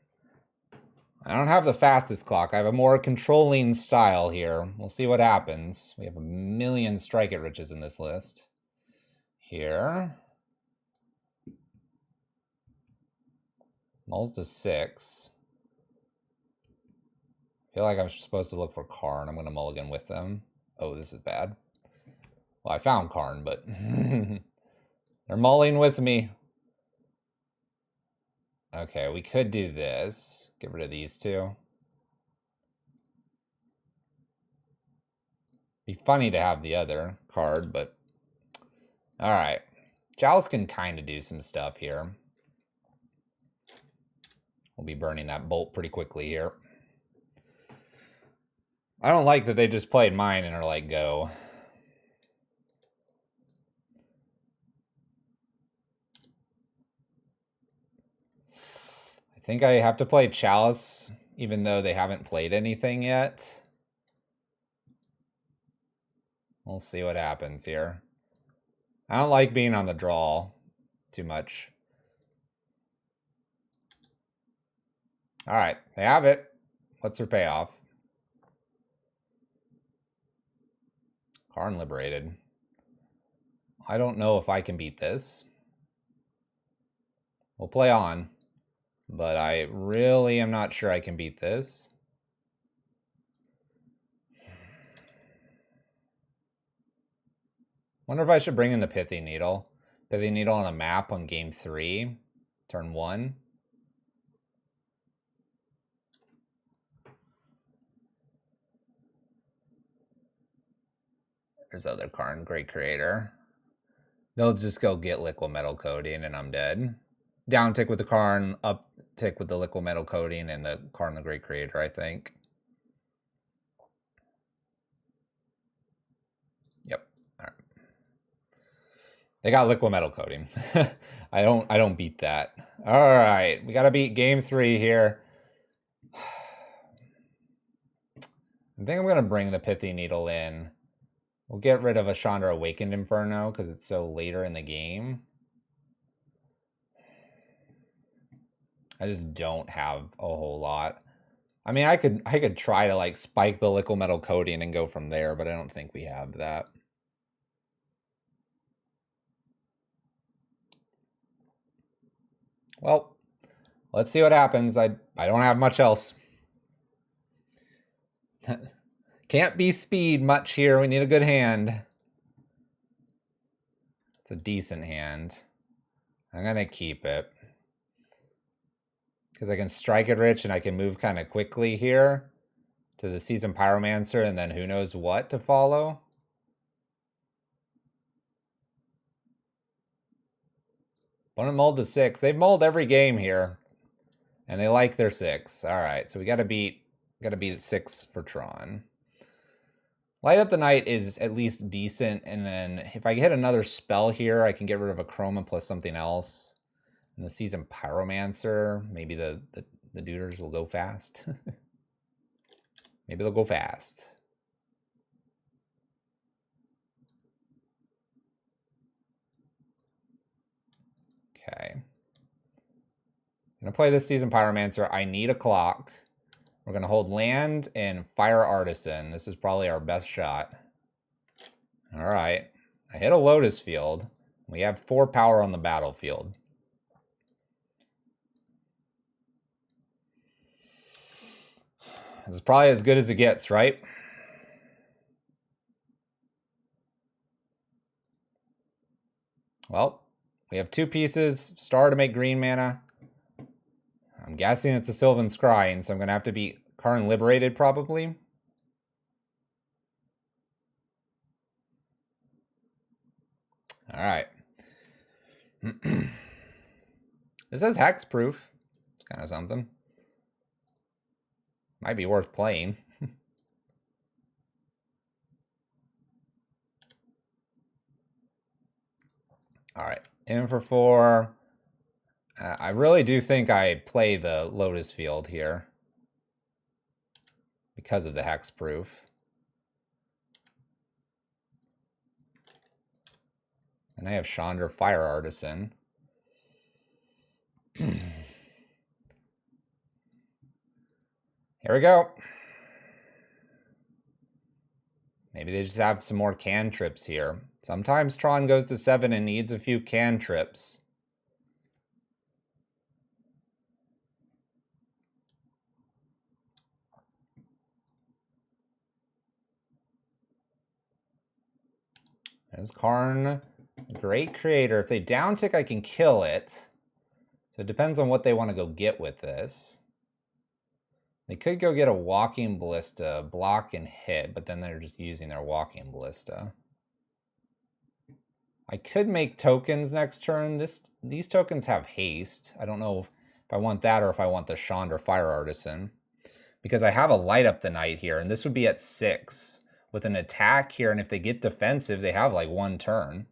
I don't have the fastest clock. I have a more controlling style here. We'll see what happens. We have a million Strike It Riches in this list. Here. Mulls to 6. I feel like I'm supposed to look for Karn. I'm going to mulligan with them. Oh, this is bad. Well, I found Karn, but they're mulling with me. Okay, we could do this. Get rid of these two. Be funny to have the other card, but all right. Chalice can kind of do some stuff here. We'll be burning that bolt pretty quickly here. I don't like that they just played mine and are like, go. I think I have to play Chalice, even though they haven't played anything yet. We'll see what happens here. I don't like being on the draw too much. All right, they have it. What's their payoff? Karn liberated. I don't know if I can beat this. We'll play on, but I really am not sure I can beat this. Wonder if I should bring in the Pithy Needle. Pithy Needle on a map on game 3, turn 1. There's other Karn, Great Creator. They'll just go get Liquid Metal Coating and I'm dead. Down tick with the Karn, up tick with the Liquid Metal Coating and the Karn, the Great Creator, I think. Yep. All right. They got Liquid Metal Coating. I don't beat that. All right, we got to beat game 3 here. I think I'm going to bring the Pithy Needle in. We'll get rid of a Chandra Awakened Inferno because it's so later in the game. I just don't have a whole lot. I mean, I could try to like spike the Liquid Metal Coating and go from there, but I don't think we have that. Well, let's see what happens. I don't have much else. Can't be speed much here. We need a good hand. It's a decent hand. I'm going to keep it. Because I can Strike It Rich and I can move kind of quickly here to the Seasoned Pyromancer and then who knows what to follow. Opponent mulled to 6. They've mulled every game here. And they like their 6. Alright, so we gotta beat 6 for Tron. Light Up the Night is at least decent, and then if I hit another spell here, I can get rid of a Chroma plus something else. And the Seasoned Pyromancer, maybe the duders will go fast. Maybe they'll go fast. Okay. I'm gonna play this Seasoned Pyromancer. I need a clock. We're going to hold land and Fire Artisan. This is probably our best shot. All right. I hit a Lotus field. We have 4 power on the battlefield. This is probably as good as it gets, right? Well, we have 2 pieces. Star to make green mana. I'm guessing it's a Sylvan Scrying, so I'm going to have to be Karn Liberated probably. All right. This says hexproof. It's kind of something. Might be worth playing. All right, in for 4. I really do think I play the Lotus field here because of the hexproof. And I have Chandra Fire Artisan. Here we go. Maybe they just have some more cantrips here. Sometimes Tron goes to 7 and needs a few cantrips. There's Karn. Great creator. If they down tick, I can kill it. So it depends on what they want to go get with this. They could go get a Walking Ballista, block and hit, but then they're just using their Walking Ballista. I could make tokens next turn. These tokens have haste. I don't know if I want that or if I want the Chandra Fire Artisan. Because I have a Light Up the Night here, and this would be at 6. With an attack here, and if they get defensive, they have like 1 turn.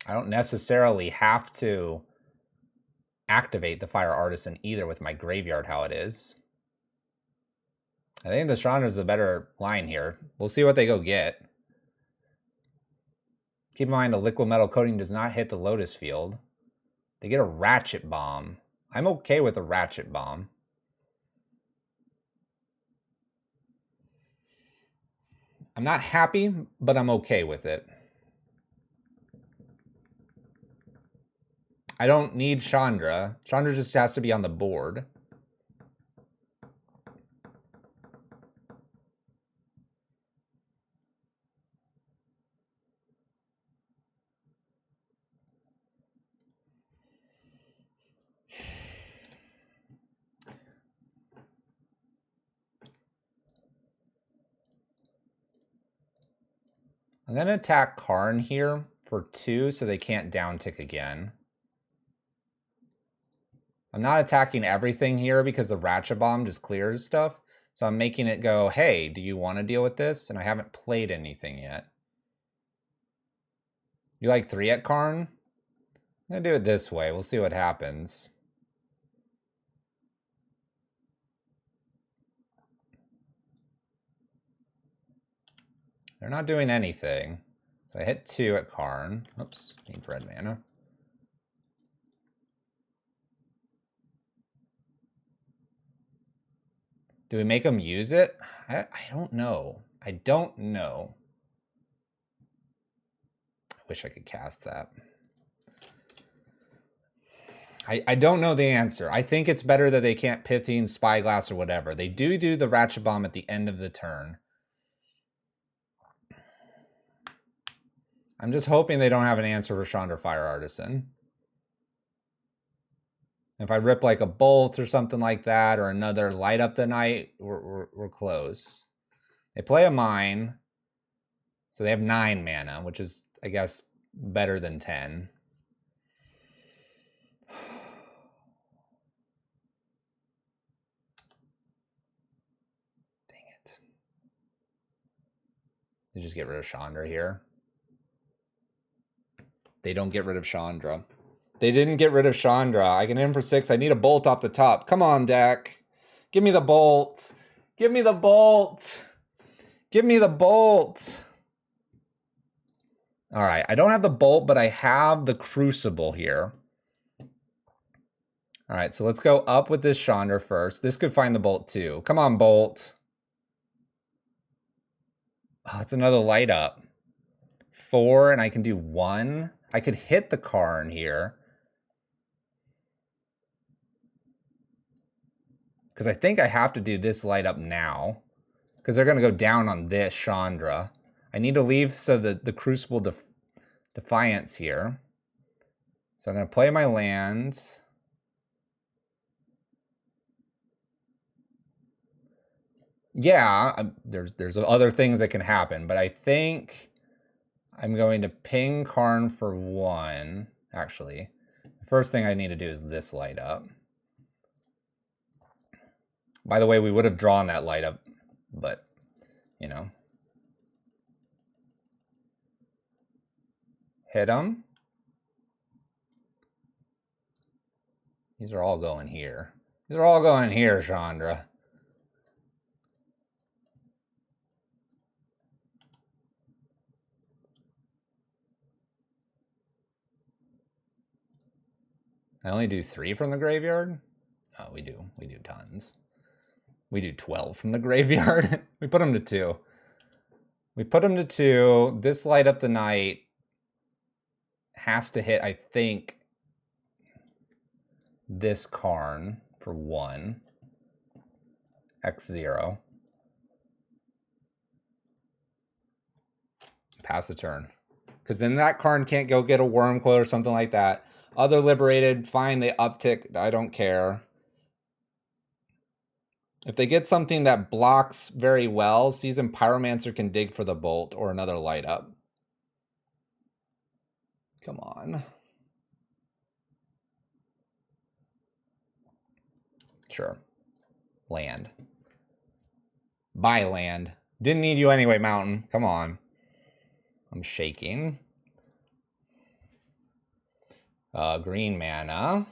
I don't necessarily have to activate the Fire Artisan either with my graveyard how it is. I think the Chandra is the better line here. We'll see what they go get. Keep in mind, the liquid metal coating does not hit the Lotus field. They get a Ratchet Bomb. I'm okay with a Ratchet Bomb. I'm not happy, but I'm okay with it. I don't need Chandra. Chandra just has to be on the board. I'm going to attack Karn here for 2 so they can't down tick again. I'm not attacking everything here because the Ratchet Bomb just clears stuff. So I'm making it go, hey, do you want to deal with this? And I haven't played anything yet. You like 3 at Karn? I'm going to do it this way. We'll see what happens. They're not doing anything. So I hit 2 at Karn. Oops, need red mana. Do we make them use it? I don't know. I don't know. I wish I could cast that. I don't know the answer. I think it's better that they can't Pithing, Spyglass, or whatever. They do the Ratchet Bomb at the end of the turn. I'm just hoping they don't have an answer for Chandra Fire Artisan. If I rip like a Bolt or something like that, or another Light Up the Night, we're close. They play a Mine, so they have 9 mana, which is, I guess, better than 10. Dang it. They just get rid of Chandra here. They don't get rid of Chandra. They didn't get rid of Chandra. I can in for 6. I need a Bolt off the top. Come on, deck. Give me the Bolt. Give me the Bolt. Give me the Bolt. All right. I don't have the Bolt, but I have the Crucible here. All right. So let's go up with this Chandra first. This could find the Bolt too. Come on, Bolt. Oh, it's another Light Up. 4, and I can do 1. I could hit the Karn here. Because I think I have to do this Light Up now. Because they're going to go down on this Chandra. I need to leave so that the Crucible Defiance here. So I'm going to play my lands. Yeah, there's other things that can happen. But I think I'm going to ping Karn for 1. Actually, the first thing I need to do is this light up. By the way, we would have drawn that light up, but, you know. Hit him. These are all going here. These are all going here, Chandra. I only do 3 from the graveyard? Oh, we do tons. We do 12 from the graveyard. We put them to 2. We put them to 2. This light up the night has to hit, I think, this Karn for 1. X0. Pass the turn. Because then that Karn can't go get a Wormcoil or something like that. Other liberated, fine, they uptick. I don't care. If they get something that blocks very well, Seasoned Pyromancer can dig for the bolt or another light up. Come on. Sure. Land. Buy land. Didn't need you anyway, Mountain. Come on. I'm shaking. Green mana.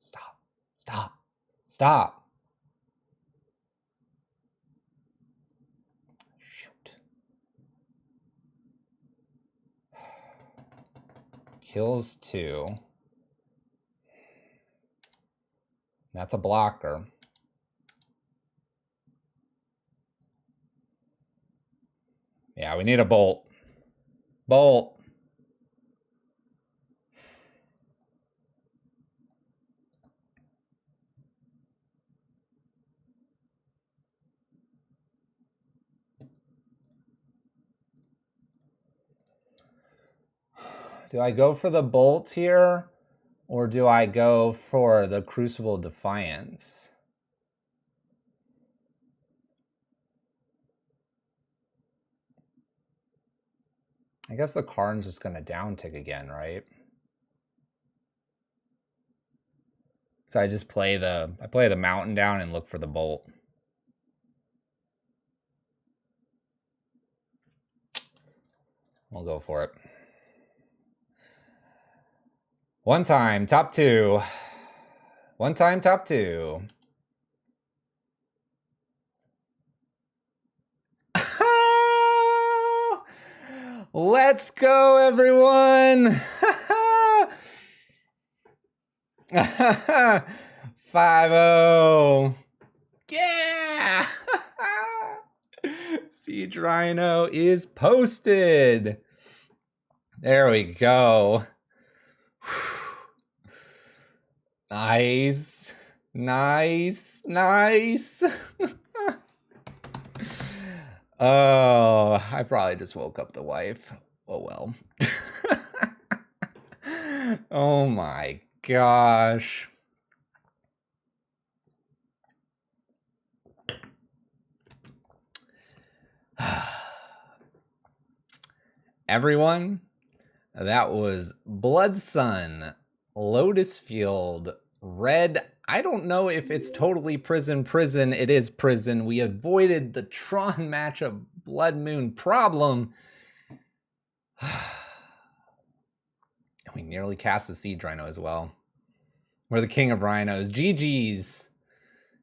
Stop. Stop. Stop. Shoot. Kills 2. That's a blocker. Yeah, we need a bolt. Bolt. Do I go for the bolt here? Or do I go for the Crucible Defiance? I guess the Karn's just going to downtick again, right? So I just play the mountain down and look for the bolt. We'll go for it. One time, top 2. One time, top 2. Let's go, everyone. 5-0. Yeah. Siege Rhino is posted. There we go. Nice. Nice. Nice. Oh, I probably just woke up the wife. Oh, well. Oh, my gosh. Everyone, that was Blood Sun, Lotus Field, red. I don't know if it's totally prison. It is prison. We avoided the Tron matchup Blood Moon problem. We nearly cast the Siege Rhino as well. We're the king of rhinos. GG's.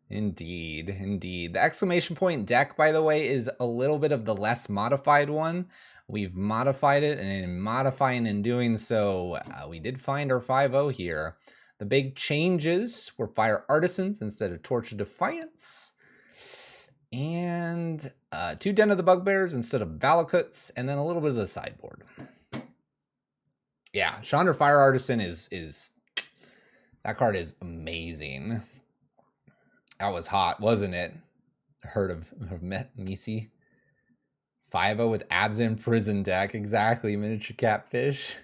Indeed, indeed. The exclamation point deck, by the way, is a little bit of the less modified one. We've modified it, and in modifying and doing so, we did find our 5-0 here. The big changes were Fire Artisans instead of Torch of Defiance. And 2 Den of the Bugbears instead of Valakuts, and then a little bit of the sideboard. Yeah, Chandra Fire Artisan is that card is amazing. That was hot, wasn't it? Heard of Misi. 5-0 with Absent Prison deck. Exactly, miniature catfish.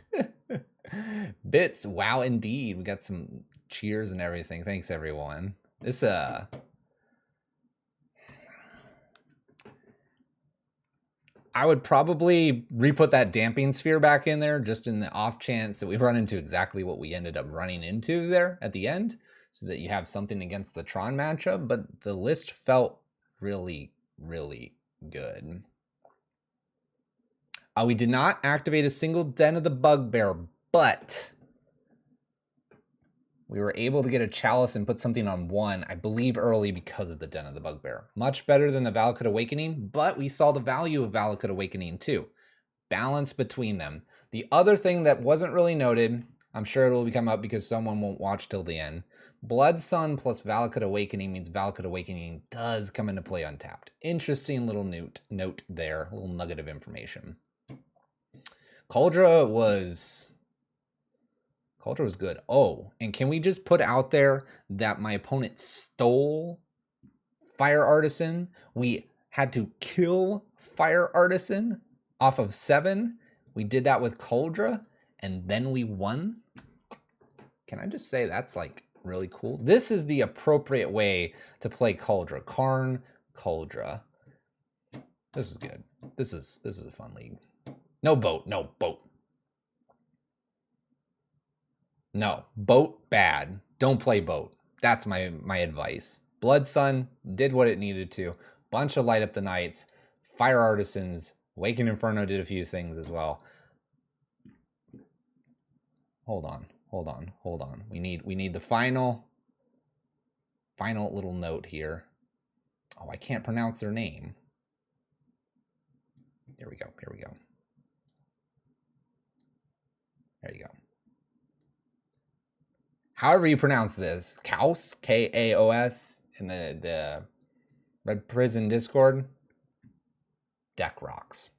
Bits, wow, indeed. We got some cheers and everything. Thanks, everyone. This, I would probably re-put that damping sphere back in there just in the off chance that we run into exactly what we ended up running into there at the end, so that you have something against the Tron matchup. But the list felt really, really good. We did not activate a single Den of the Bugbear, but we were able to get a Chalice and put something on 1, I believe early because of the Den of the Bugbear. Much better than the Valakut Awakening, but we saw the value of Valakut Awakening too. Balance between them. The other thing that wasn't really noted, I'm sure it will come up because someone won't watch till the end. Blood Sun plus Valakut Awakening means Valakut Awakening does come into play untapped. Interesting little note there, a little nugget of information. Cauldra was good. Oh, and can we just put out there that my opponent stole Fire Artisan? We had to kill Fire Artisan off of 7. We did that with Cauldra, and then we won. Can I just say that's like really cool? This is the appropriate way to play Cauldra. Karn, Cauldra. This is good. This is a fun league. No boat. No, boat bad. Don't play boat. That's my advice. Blood Sun did what it needed to. Bunch of Light Up the Nights. Fire Artisans. Awakened Inferno did a few things as well. Hold on. We need the final little note here. Oh, I can't pronounce their name. Here we go. There you go. However you pronounce this, Kaos, K-A-O-S, in the Red Prison Discord, deck rocks.